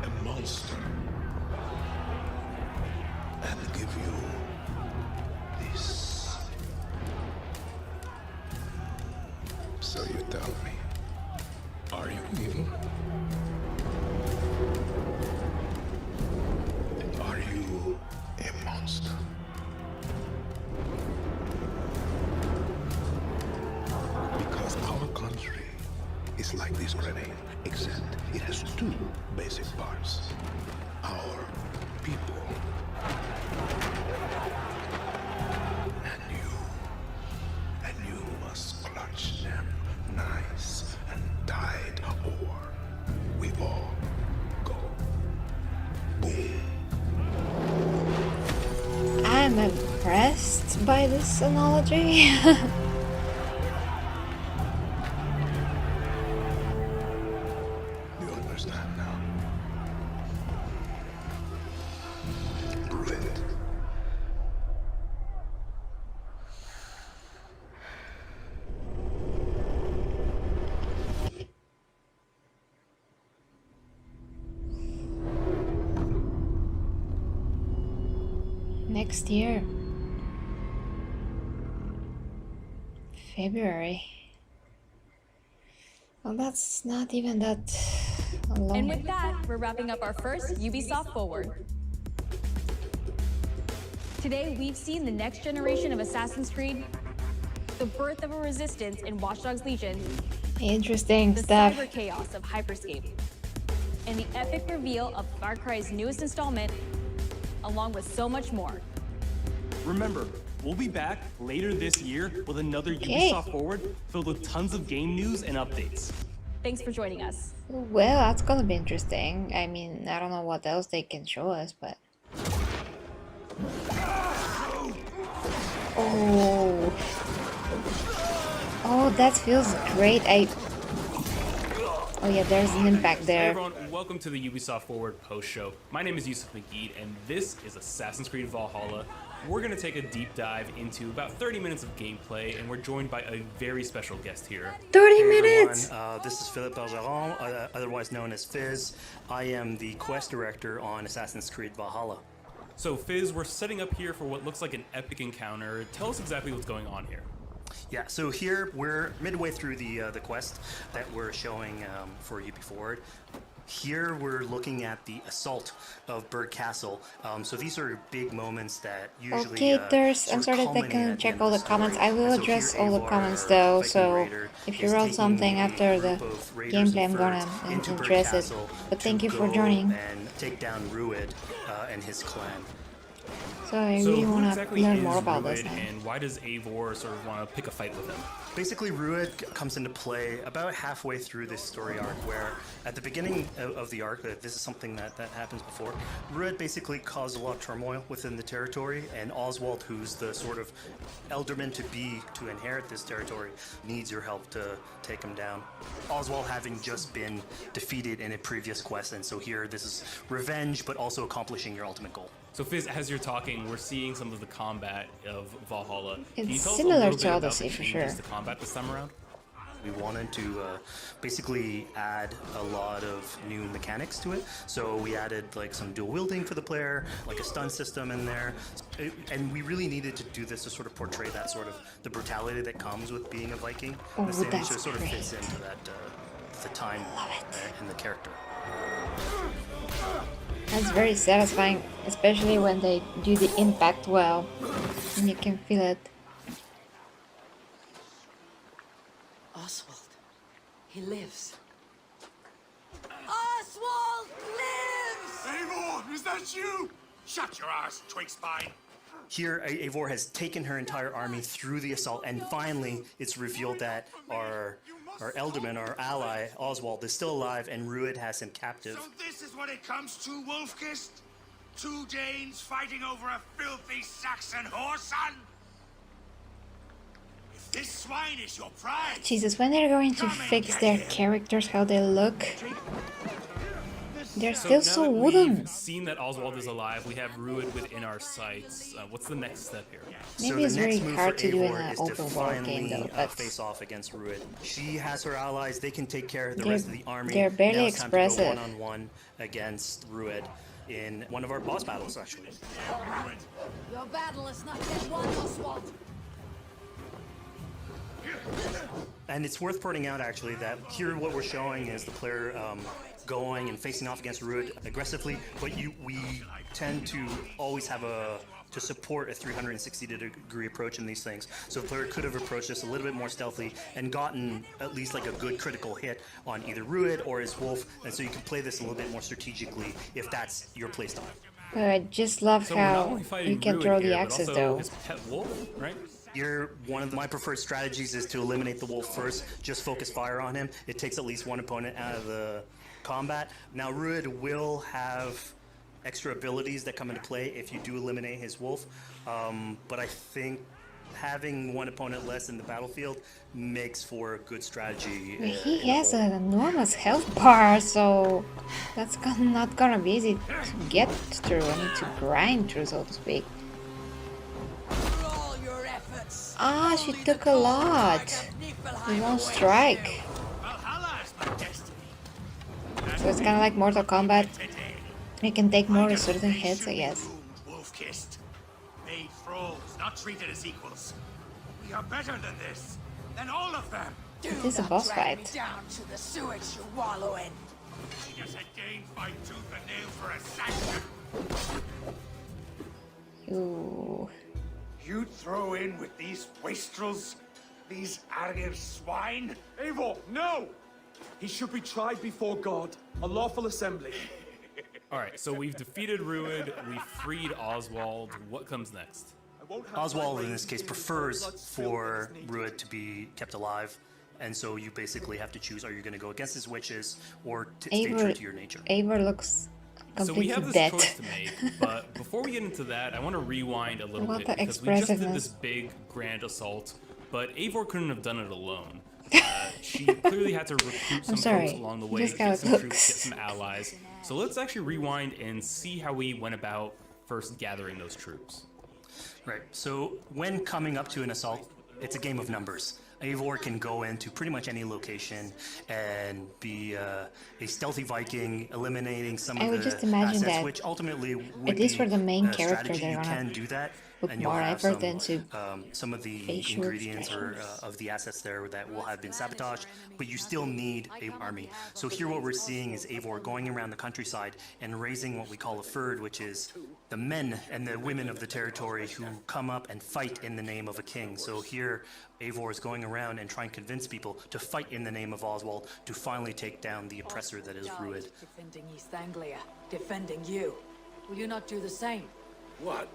a monster, and give you this. So you tell me, are you evil? And are you a monster? Because our country is like this grenade, except it has two basic parts. Our people and you must clutch them nice and tight, or we all go boom. I'm impressed by this analogy. You understand now? Prove it. Next year. February. Well, that's not even that long. And with that, we're wrapping up our first Ubisoft Forward. Today, we've seen the next generation of Assassin's Creed, the birth of a resistance in Watch Dogs Legion, Interesting the stuff. cyber chaos of Hyperscape, and the epic reveal of Far Cry's newest installment, along with so much more. Remember, we'll be back later this year with another Okay. Ubisoft Forward filled with tons of game news and updates. Thanks for joining us. Well, that's gonna be interesting. I mean, I don't know what else they can show us, but... Oh... Oh, that feels great. Oh yeah, there's an impact Hey there. everyone, welcome to the Ubisoft Forward post show. My name is Yusuf McGee, and this is Assassin's Creed Valhalla. We're going to take a deep dive into about 30 minutes of gameplay, and we're joined by a very special guest here. 30 Hey minutes! everyone, this is Philippe Bergeron, otherwise known as Fizz. I am the quest director on Assassin's Creed Valhalla. So Fizz, we're setting up here for what looks like an epic encounter. Tell us exactly what's going on here. Yeah, so here we're midway through the quest that we're showing for UB Forward. Here we're looking at the assault of Bird Castle. So these are big moments that usually Okay, I'm sort sorry of that I culminate can at the check end all of the the comments. story. I will And so address here all the Eivor, comments our though, Viking so raider, if you is wrote taking something a after the group of raiders gameplay, and I'm gonna furs into Bird address it. Castle But to thank you for go joining. and take down Rued and his clan. So I So really who want to exactly learn is more about Rued, this now. and why does Eivor sort of want to pick a fight with him? Basically, Rued comes into play about halfway through this story arc, where at the beginning of the arc, this is something that happens before, Rued basically caused a lot of turmoil within the territory, and Oswald, who's the sort of elderman to inherit this territory, needs your help to take him down. Oswald having just been defeated in a previous quest, and so here this is revenge, but also accomplishing your ultimate goal. So Fizz, as you're talking, we're seeing some of the combat of Valhalla. Can you It's tell us similar a little to bit about Odyssey, the for changes sure. to combat this time around? We wanted to basically add a lot of new mechanics to it. So we added like some dual wielding for the player, like a stun system in there. And we really needed to do this to sort of portray that sort of the brutality that comes with being a Viking. Oh, the same that's just sort of fits great. into that the time and the character. That's very satisfying, especially when they do the impact well, and you can feel it. Oswald. He lives. Oswald lives! Eivor, is that you? Shut your ass, twig spine. Here, Eivor has taken her entire army through the assault, and finally, it's revealed that our Elderman, our ally, Oswald, is still alive, and Rued has him captive. So this is what it comes to, Wolfkist? 2 Danes fighting over a filthy Saxon whoreson? If this swine is your pride... Jesus, when they're going to fix their characters, how they look, they're still so wooden. We've seen that Oswald is alive. We have Rued within our sights. What's the next step here? Maybe it's very hard to do in an open world game, though. But face off against Rued. She has her allies. They can take care of the They're- rest of the army. they're barely Now it's time to go expressive. one-on-one against Rued in one of our boss battles, actually. Your battle is not yet won, Oswald. And it's worth pointing out, actually, that here what we're showing is the player going and facing off against Rued aggressively, but we tend to always have to support a 360-degree approach in these things. So the player could have approached this a little bit more stealthily and gotten at least like a good critical hit on either Rued or his wolf, and so you can play this a little bit more strategically if that's your playstyle. I just love So we're not how only you fighting can Rued throw here, the but axes, also though. his pet wolf, right? One of my preferred strategies is to eliminate the wolf first, just focus fire on him. It takes at least one opponent out of the combat. Now Rued will have extra abilities that come into play if you do eliminate his wolf, but I think having one opponent less in the battlefield makes for a good strategy. He has an enormous health bar, so that's not gonna be easy to get through. I need to grind through, so to speak. For all your efforts. Ah, she took a lot. In one strike. Valhalla is my destiny. So it's kind of like Mortal Kombat. You can take more certain hits, I guess. Wolf-kissed. Made thralls, not treated as equals. We are better than this. Than all of them. It is a boss fight. Down to the sewage you wallow in. We just had Danes fight tooth and nail for a Saxon. Ooh. You throw in with these wastrels? These arrogant swine? Eivor, no! He should be tried before God, a lawful assembly. All right, so we've defeated Rued, we freed Oswald. What comes next? Oswald, in this case, prefers for Rued to be kept alive, and so you basically have to choose: are you going to go against his wishes or stay true to your nature? Eivor looks So we completely have this dead. choice to make, but before we get into that, I want to rewind a little What bit the because we just did this expressiveness. big grand assault, but Eivor couldn't have done it alone. She clearly had to recruit some sorry, folks along the you way, just get gotta some look. troops, get some allies. So let's actually rewind and see how we went about first gathering those troops. Right. So when coming up to an assault, it's a game of numbers. Eivor can go into pretty much any location and be a stealthy Viking, eliminating some I of would the just imagine assets, that which ultimately would at least be for the main a character, strategy. they're You gonna can do that, put and you'll more have effort into some of the facial ingredients or expressions. of the assets there that will have been sabotaged, but you still need an army. So here what we're seeing is Eivor going around the countryside and raising what we call a fyrd, which is the men and the women of the territory who come up and fight in the name of a king. So here Eivor is going around and trying to convince people to fight in the name of Oswald to finally take down the oppressor that is Rued. Defending East Anglia, defending you. Will you not do the same? What?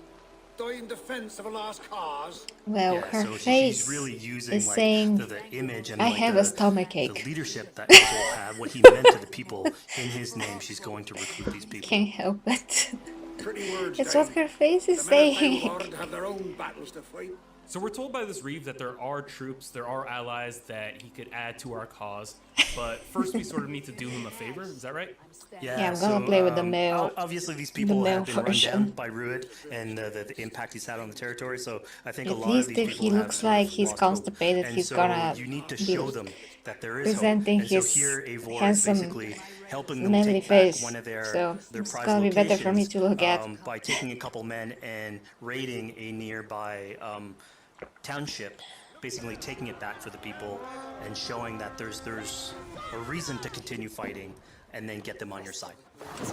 Die in defense of a lost cause? Well, her so face she's really using is like saying, the image and I like have the, a stomachache. the leadership that Oswald had, what he meant to the people in his name. She's going to recruit these people. Can't help it. Pretty words, It's Dane. what her face is The men of saying. Valhalla have their own battles to fight. So we're told by this Reeve that there are troops, there are allies that he could add to our cause, but first we sort of need to do him a favor, is that right? Yeah, I'm gonna play with the male. Obviously, these people male have been run version. down by Rued and the impact he's had on the territory. So I think a At lot of least these if people he have looks sort of like he's lost hope. constipated, And he's so gonna you need to be show them that there is hope. presenting And so his here, Eivor is handsome, basically helping them manly take back face. one of their So it's prize gonna be better for me locations, to look at. by taking a couple men and raiding a nearby township, basically taking it back for the people and showing that there's a reason to continue fighting, and then get them on your side.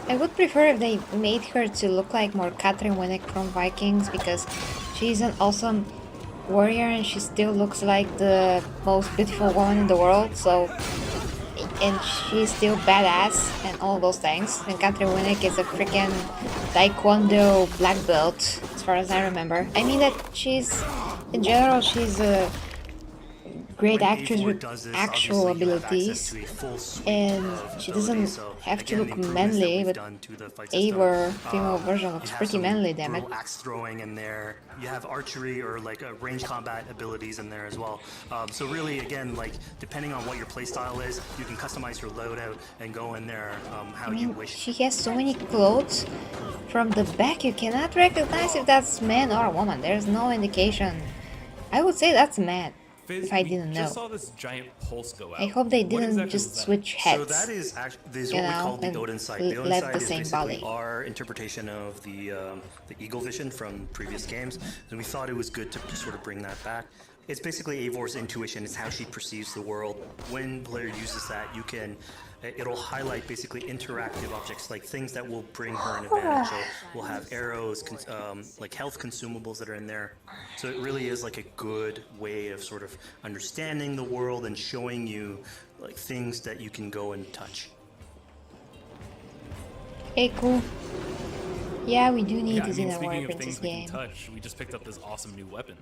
I would prefer if they made her to look like more Catherine Winnick from Vikings, because she's an awesome warrior and she still looks like the most beautiful woman in the world, so and she's still badass and all those things. And Catherine Winnick is a freaking taekwondo black belt, as far as I remember. I mean that she's, in general, she's a great actress with actual abilities, and she doesn't have to look manly, but Eivor, female version, looks pretty manly, damn it. Axe throwing in there. You have archery or like range combat abilities in there as well. So really, again, like depending on what your playstyle is, you can customize your loadout and go in there how you wish. She has so many clothes. From the back, you cannot recognize if that's man or woman. There's no indication. I would say that's man. Fizz, if I didn't know. Just saw this giant pulse go out. I hope they What didn't exactly just was that? switch heads. So that is actually this is you what we know, call the and Odin sight. The Odin left sight the is same basically body. our interpretation of the eagle vision from previous games, and we thought it was good to sort of bring that back. It's basically Eivor's intuition. It's how she perceives the world. When the player uses that, it'll highlight basically interactive objects, like things that will bring her an advantage. So we'll have arrows, like health consumables that are in there. So it really is like a good way of sort of understanding the world and showing you like things that you can go and touch. Hey, cool. Yeah, we do need Yeah, I to see mean, the speaking war of things princess we game. can touch, we just picked up this awesome new weapon.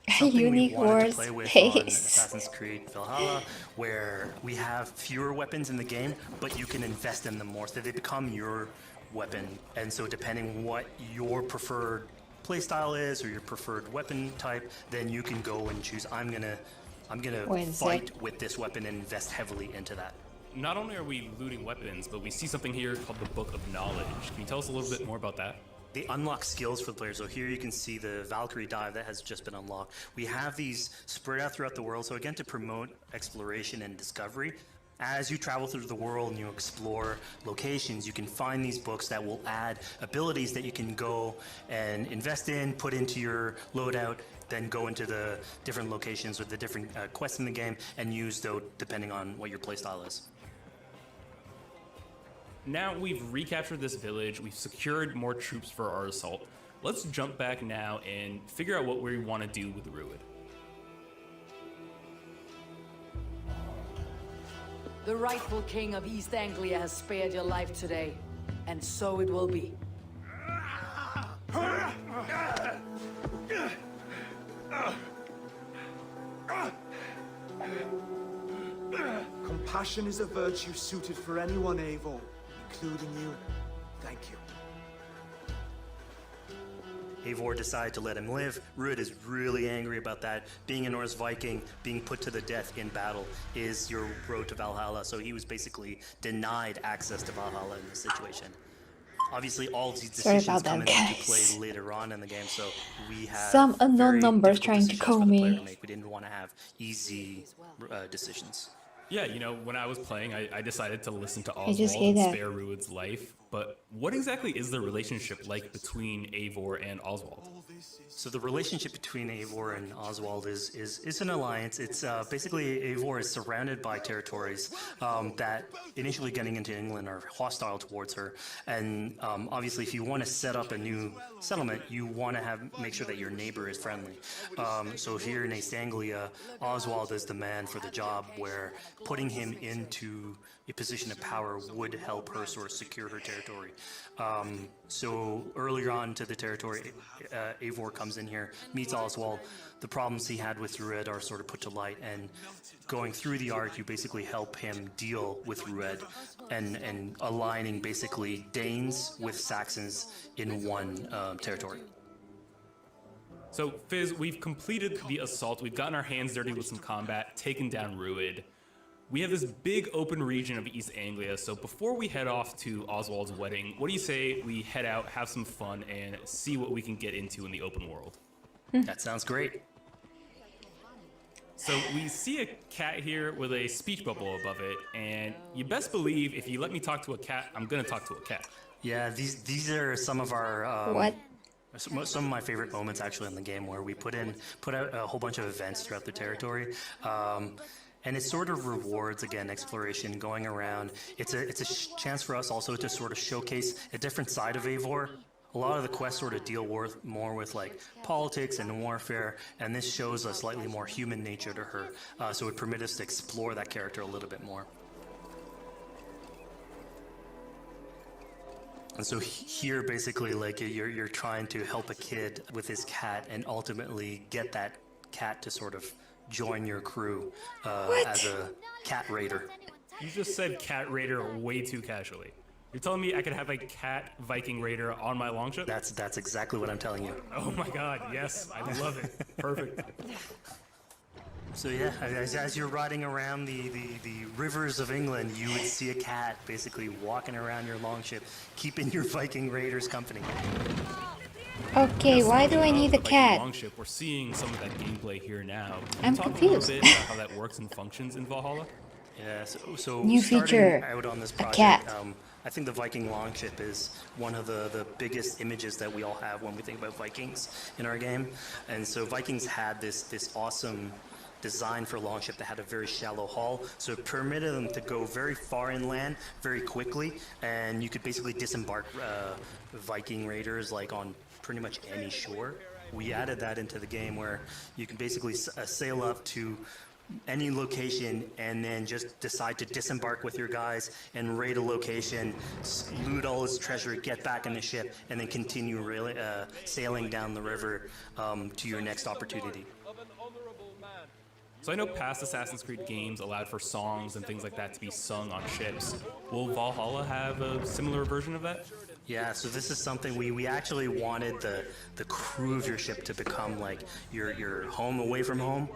Something we Unique wanted to horse play with on face. Assassin's Creed Valhalla, where we have fewer weapons in the game, but you can invest in them more, so they become your weapon. And so depending what your preferred playstyle is or your preferred weapon type, then you can go and choose, I'm gonna fight with this weapon and invest heavily into that. Not only are we looting weapons, but we see something here called the Book of Knowledge. Can you tell us a little bit more about that? They unlock skills for the players. So here you can see the Valkyrie dive that has just been unlocked. We have these spread out throughout the world. So again, to promote exploration and discovery, as you travel through the world and you explore locations, you can find these books that will add abilities that you can go and invest in, put into your loadout, then go into the different locations with the different quests in the game and use those depending on what your playstyle is. Now we've recaptured this village, we've secured more troops for our assault. Let's jump back now and figure out what we want to do with Rued. The rightful king of East Anglia has spared your life today, and so it will be. Compassion is a virtue suited for anyone, Eivor, including you. Thank you. Eivor decided to let him live. Rued is really angry about that. Being a Norse Viking, being put to the death in battle is your road to Valhalla. So he was basically denied access to Valhalla in this situation. Obviously, all these decisions come into play later on in the game, so we have some unknown numbers trying to call me. We didn't want to have easy decisions. Yeah, you know, when I was playing, I decided to listen to I just Oswald hate and that. spare Rued's life. But what exactly is the relationship like between Eivor and Oswald? So the relationship between Eivor and Oswald is an alliance. It's basically Eivor is surrounded by territories that initially getting into England are hostile towards her. And obviously, if you want to set up a new settlement, you want to make sure that your neighbor is friendly. So here in East Anglia, Oswald is the man for the job, where putting him into a position of power would help her sort of secure her territory. So earlier on to the territory, Eivor comes in here, meets Oswald. The problems he had with Rued are sort of put to light, and going through the arc, you basically help him deal with Rued and aligning basically Danes with Saxons in one territory. So, Fizz, we've completed the assault. We've gotten our hands dirty with some combat, taken down Rued. We have this big open region of East Anglia, so before we head off to Oswald's wedding, what do you say we head out, have some fun, and see what we can get into in the open world? That sounds great. So we see a cat here with a speech bubble above it, and you best believe if you let me talk to a cat, I'm gonna talk to a cat. Yeah, these are some of our What? Some of my favorite moments actually in the game, where we put out a whole bunch of events throughout the territory. And it sort of rewards, again, exploration, going around. It's a chance for us also to sort of showcase a different side of Eivor. A A lot of the quests sort of deal more with like politics and warfare, and this shows a slightly more human nature to her. So it permits us to explore that character a little bit more. And so here, basically, like you're trying to help a kid with his cat, and ultimately get that cat to sort of join your crew as a cat raider. You just said cat raider way too casually. You're telling me I could have a cat Viking raider on my longship? That's exactly what I'm telling you. Oh my god, yes, I love it. Perfect. So yeah, as you're riding around the rivers of England, you would see a cat basically walking around your longship, keeping your Viking raiders company. Okay, why do I need a cat? Longship, we're seeing some of that gameplay here now. Can I'm you talk confused. a little bit about how that works and functions in Valhalla? Yeah, so New starting feature, out on this a project, cat. I think the Viking longship is one of the biggest images that we all have when we think about Vikings in our game. And so Vikings had this awesome design for longship that had a very shallow hull, so it permitted them to go very far inland very quickly, and you could basically disembark Viking raiders like on pretty much any shore. We added that into the game where you can basically sail up to any location and then just decide to disembark with your guys and raid a location, loot all its treasure, get back in the ship, and then continue sailing down the river to your next opportunity. So I know past Assassin's Creed games allowed for songs and things like that to be sung on ships. Will Valhalla have a similar version of that? Yeah, so this is something we actually wanted the crew of your ship to become like your home away from home.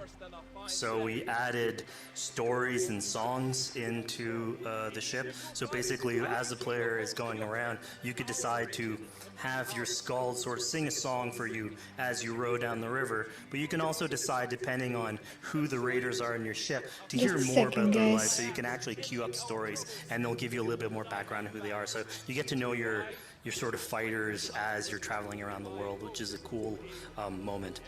So we added stories and songs into the ship. So basically, as the player is going around, you could decide to have your skald sort of sing a song for you as you row down the river. But you can also decide, depending on who the raiders are in your ship, to hear more about their lives. So you can actually queue up stories, and they'll give you a little bit more background on who they are. So you get to know your sort of fighters as you're traveling around the world, which is a cool moment.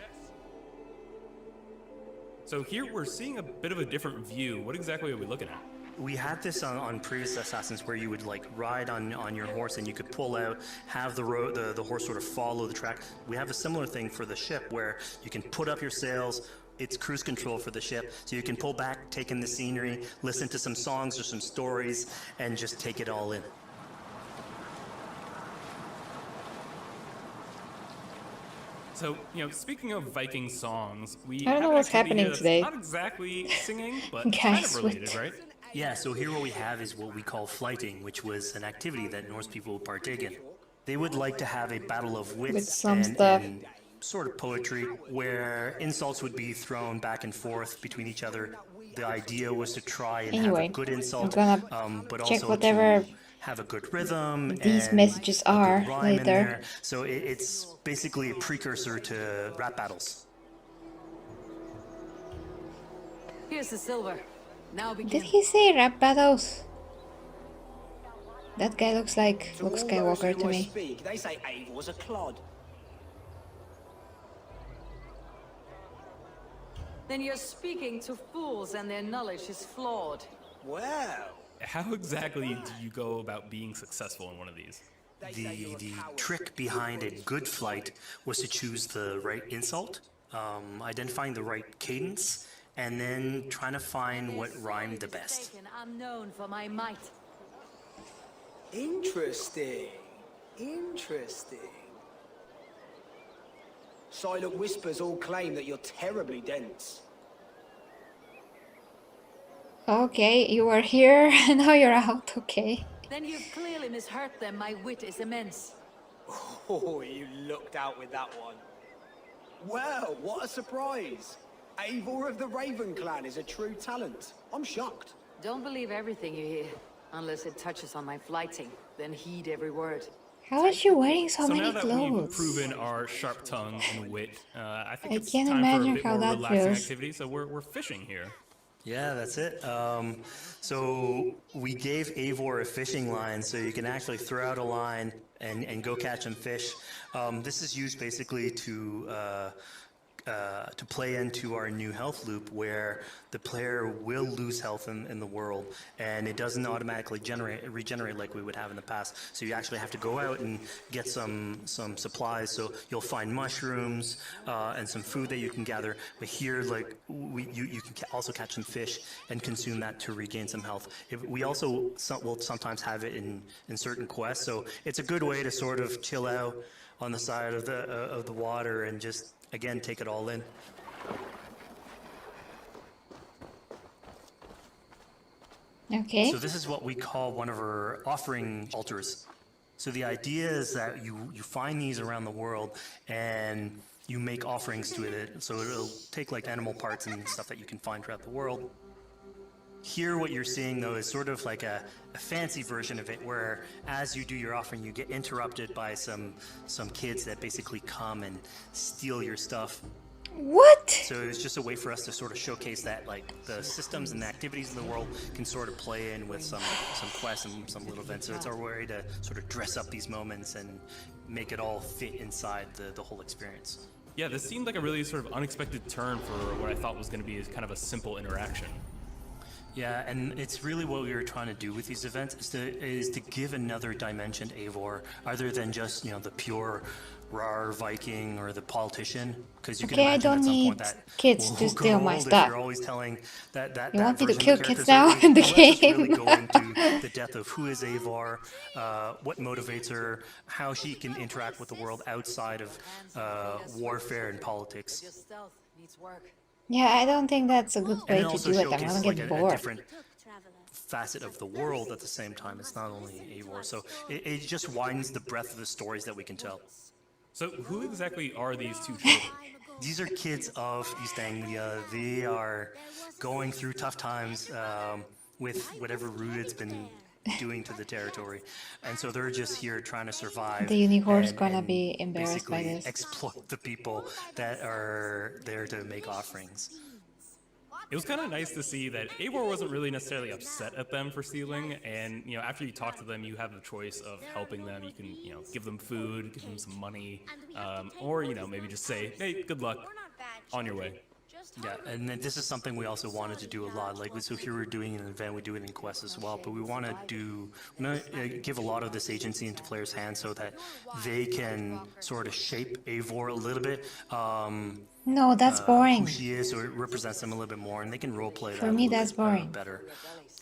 So here we're seeing a bit of a different view. What exactly are we looking at? We had this on previous Assassins where you would like ride on your horse and you could pull out, have the horse sort of follow the track. We have a similar thing for the ship where you can put up your sails. It's cruise control for the ship, so you can pull back, take in the scenery, listen to some songs or some stories, and just take it all in. So, speaking of Viking songs, I don't know what's happening today. Not exactly singing, but kind Guys, of related, right? Yeah, so here what we have is what we call flighting, which was an activity that Norse people would partake in. They would like to have a battle of wits With some stuff. and sort of poetry where insults would be thrown back and forth between each other. The idea was to try and have a good insult, I'm gonna but check also whatever to have a good rhythm. these and messages a good are rhyme in later. there. So it's basically a precursor to rap battles. Here's the silver. Now begin. Did he say rap battles? That guy looks like Luke Skywalker to me. Speak, they say Eivor's a clod. Then you're speaking to fools and their knowledge is flawed. Well, How exactly do you go about being successful in one of these? The trick behind a good flight was to choose the right insult, identifying the right cadence, and then trying to find what rhymed the best. I'm known for my might. interesting. Interesting. Silent whispers all claim that you're terribly dense. Okay, you were here, and now you're out, okay. Then you've clearly misheard them. My wit is immense. Oh, you looked out with that one. Well, what a surprise. Eivor of the Raven Clan is a true talent. I'm shocked. Don't believe everything you hear, unless it touches on my flighting. Then heed every word. How is she wearing so So many now that we've clothes? proven our sharp tongue and wit, I think I it's can't time imagine for a bit how more that relaxing feels. activity. So we're fishing here. Yeah, that's it. So we gave Eivor a fishing line, so you can actually throw out a line and go catch some fish. This is used basically to to play into our new health loop where the player will lose health in the world, and it doesn't automatically regenerate like we would have in the past. So you actually have to go out and get some supplies. So you'll find mushrooms and some food that you can gather. But here, like you can also catch some fish and consume that to regain some health. We also will sometimes have it in certain quests. So it's a good way to sort of chill out on the side of the water and just, again, take it all in. Okay. So this is what we call one of our offering altars. So the idea is that you find these around the world and you make offerings to it. So it'll take like animal parts and stuff that you can find throughout the world. Here what you're seeing though is sort of like a fancy version of it, where as you do your offering you get interrupted by some kids that basically come and steal your stuff. What? So it's just a way for us to sort of showcase that like the systems and the activities in the world can sort of play in with some quests and some little events. So it's our way to sort of dress up these moments and make it all fit inside the whole experience. Yeah, this seemed like a really sort of unexpected turn for what I thought was going to be kind of a simple interaction. Yeah, and it's really what we were trying to do with these events is to give another dimension to Eivor, other than just, you know, the pure rar Viking or the politician, because you can Okay, I imagine don't at some need point that kids we'll to grow steal my old if stuff. you're always telling that You want me to version kill of the kids character. now in the Let's just really game? go into the depth of who is Eivor, what motivates her, how she can interact with the world outside of warfare and politics. Yeah, I don't think that's a good And way it to also do it. I'm showcases gonna like get a bored. different facet of the world at the same time. It's not only Eivor, so it just widens the breadth of the stories that we can tell. So who exactly are these two children? These are kids of East Anglia. They are going through tough times with whatever Rued's been doing to the territory, and so they're just here trying to survive. The unicorn's and gonna be embarrassed by basically this. exploit the people that are there to make offerings. It was kind of nice to see that Eivor wasn't really necessarily upset at them for stealing, and you know, after you talk to them, you have the choice of helping them. You can, you know, give them food, give them some money, or you know, maybe just say, "Hey, good luck, on your way." Yeah, and then this is something we also wanted to do a lot. Like, so here we're doing an event, we do it in quests as well, but we want to give a lot of this agency into players' hands so that they can sort of shape Eivor a little bit. No, that's boring. Who she is, so it represents them a little bit more, and they can roleplay that For me, a little that's bit, boring. better.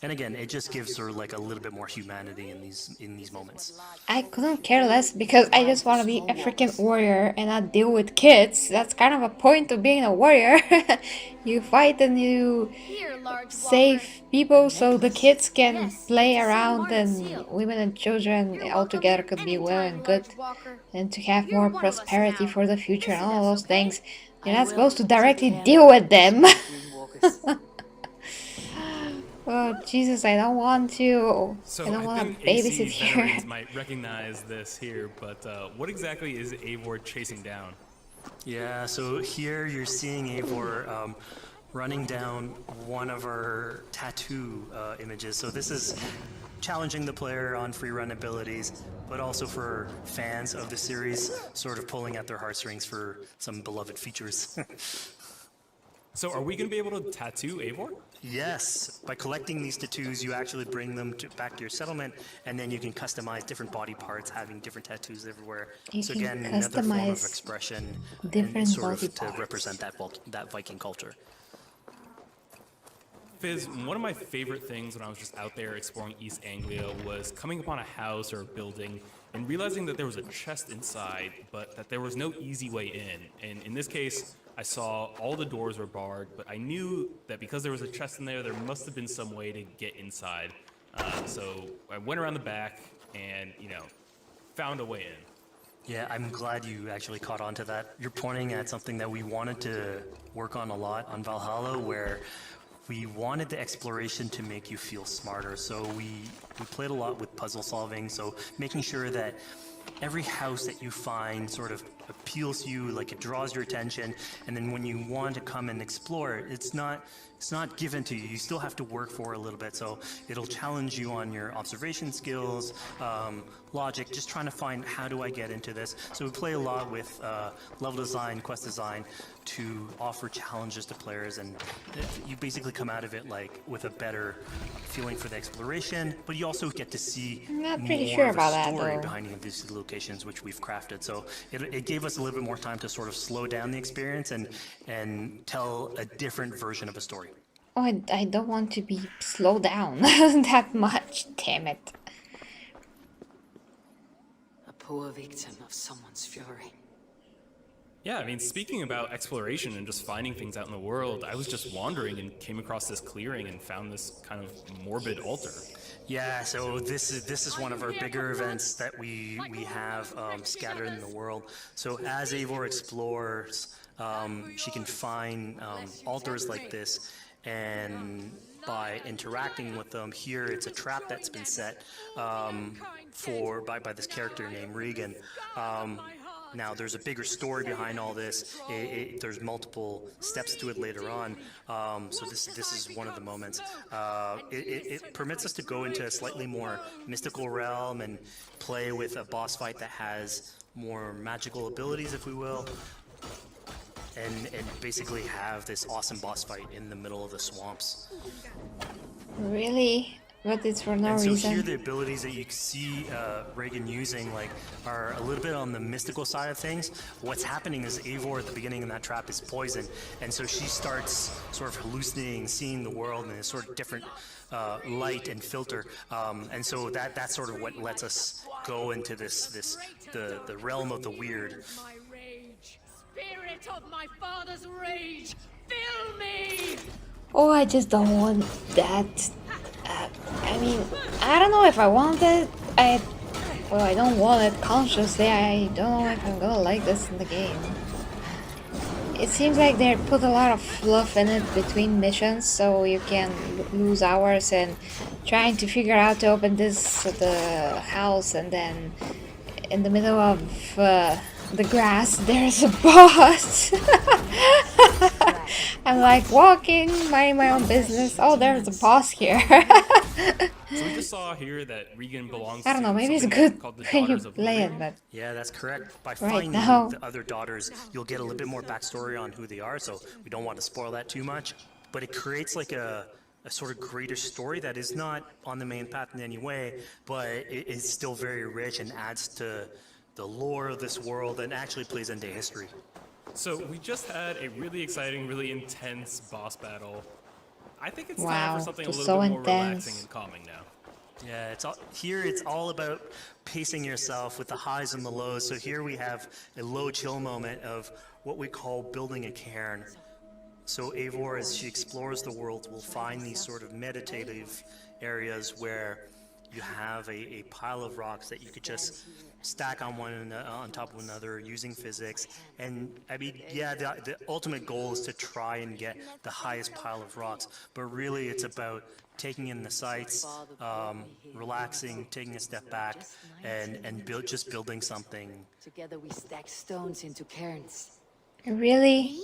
And again, it just gives her like a little bit more humanity in these moments. I couldn't care less because I just want to be a freaking warrior and not deal with kids. That's kind of a point of being a warrior. You fight and you save people so the kids can play around and women and children all together could be well and good, and to have more prosperity for the future and all those things. You're not supposed to directly deal with them. Oh Jesus, I don't want to. So I don't want think to babysit AC here. veterans might recognize this here, but what exactly is Eivor chasing down? Yeah, so here you're seeing Eivor running down one of our tattoo images. So this is challenging the player on free run abilities, but also for fans of the series, sort of pulling at their heartstrings for some beloved features. So are we going to be able to tattoo Eivor? Yes, by collecting these tattoos, you actually bring them back to your settlement, and then you can customize different body parts, having different tattoos everywhere. You So can again, another form of customize expression, different and sort body of to parts. represent that Viking culture. Fizz, one of my favorite things when I was just out there exploring East Anglia was coming upon a house or a building and realizing that there was a chest inside, but that there was no easy way in. And in this case, I saw all the doors were barred, but I knew that because there was a chest in there, there must have been some way to get inside. So I went around the back and, you know, found a way in. Yeah, I'm glad you actually caught on to that. You're pointing at something that we wanted to work on a lot on Valhalla, where we wanted the exploration to make you feel smarter. So we played a lot with puzzle solving, so making sure that every house that you find sort of appeals to you, like it draws your attention, and then when you want to come and explore, it's not given to you. You still have to work for it a little bit. So it'll challenge you on your observation skills, logic, just trying to find how do I get into this. So we play a lot with level design, quest design to offer challenges to players, and you basically come out of it like with a better feeling for the exploration, but you also get to see I'm not pretty more sure of about a that, story though. behind these locations which we've crafted. So it gave us a little bit more time to sort of slow down the experience and tell a different version of a story. Oh, I don't want to be slowed down that much, damn it. A poor victim of someone's fury. Yeah, I mean, speaking about exploration and just finding things out in the world, I was just wandering and came across this clearing and found this kind of morbid altar. Yeah, so this is one of our bigger events that we have scattered in the world. So as Eivor explores, she can find altars like this, and by interacting with them, here it's a trap that's been set by this character named Regan. Now, there's a bigger story behind all this. There's multiple steps to it later on. So this is one of the moments. It permits us to go into a slightly more mystical realm and play with a boss fight that has more magical abilities, if we will, and basically have this awesome boss fight in the middle of the swamps. Really? But it's for no And so reason. here the abilities that you see Reagan using are a little bit on the mystical side of things. What's happening is Eivor at the beginning in that trap is poisoned, and so she starts sort of hallucinating, seeing the world in a sort of different light and filter, and so that's sort of what lets us go into the realm of the weird. My rage, spirit of my father's rage, fill me! Oh, I just don't want that. I mean, I don't know if I want it. I don't want it consciously. I don't know if I'm gonna like this in the game. It seems like they put a lot of fluff in it between missions, so you can lose hours and trying to figure out to open the house, and then in the middle of the grass there's a boss. I'm like walking, minding my own business. Oh, there's a boss here. So we just saw here that Regan belongs I don't know, to maybe it's something good called the when you Daughters of play Liberty. it, but Yeah, that's correct. By Right finding now- the other daughters, you'll get a little bit more backstory on who they are, so we don't want to spoil that too much. But it creates like a sort of greater story that is not on the main path in any way, but it is still very rich and adds to the lore of this world and actually plays into history. So we just had a really exciting, really intense boss battle. I think it's Wow, time for something a just little so bit more intense. relaxing and calming now. Yeah, it's all about pacing yourself with the highs and the lows. So here we have a low chill moment of what we call building a cairn. So Eivor, as she explores the world, will find these sort of meditative areas where you have a pile of rocks that you could just stack on on top of another using physics. And I mean, yeah, the ultimate goal is to try and get the highest pile of rocks, but really it's about taking in the sights, relaxing, taking a step back, and just building something. Together we stack stones into cairns. really?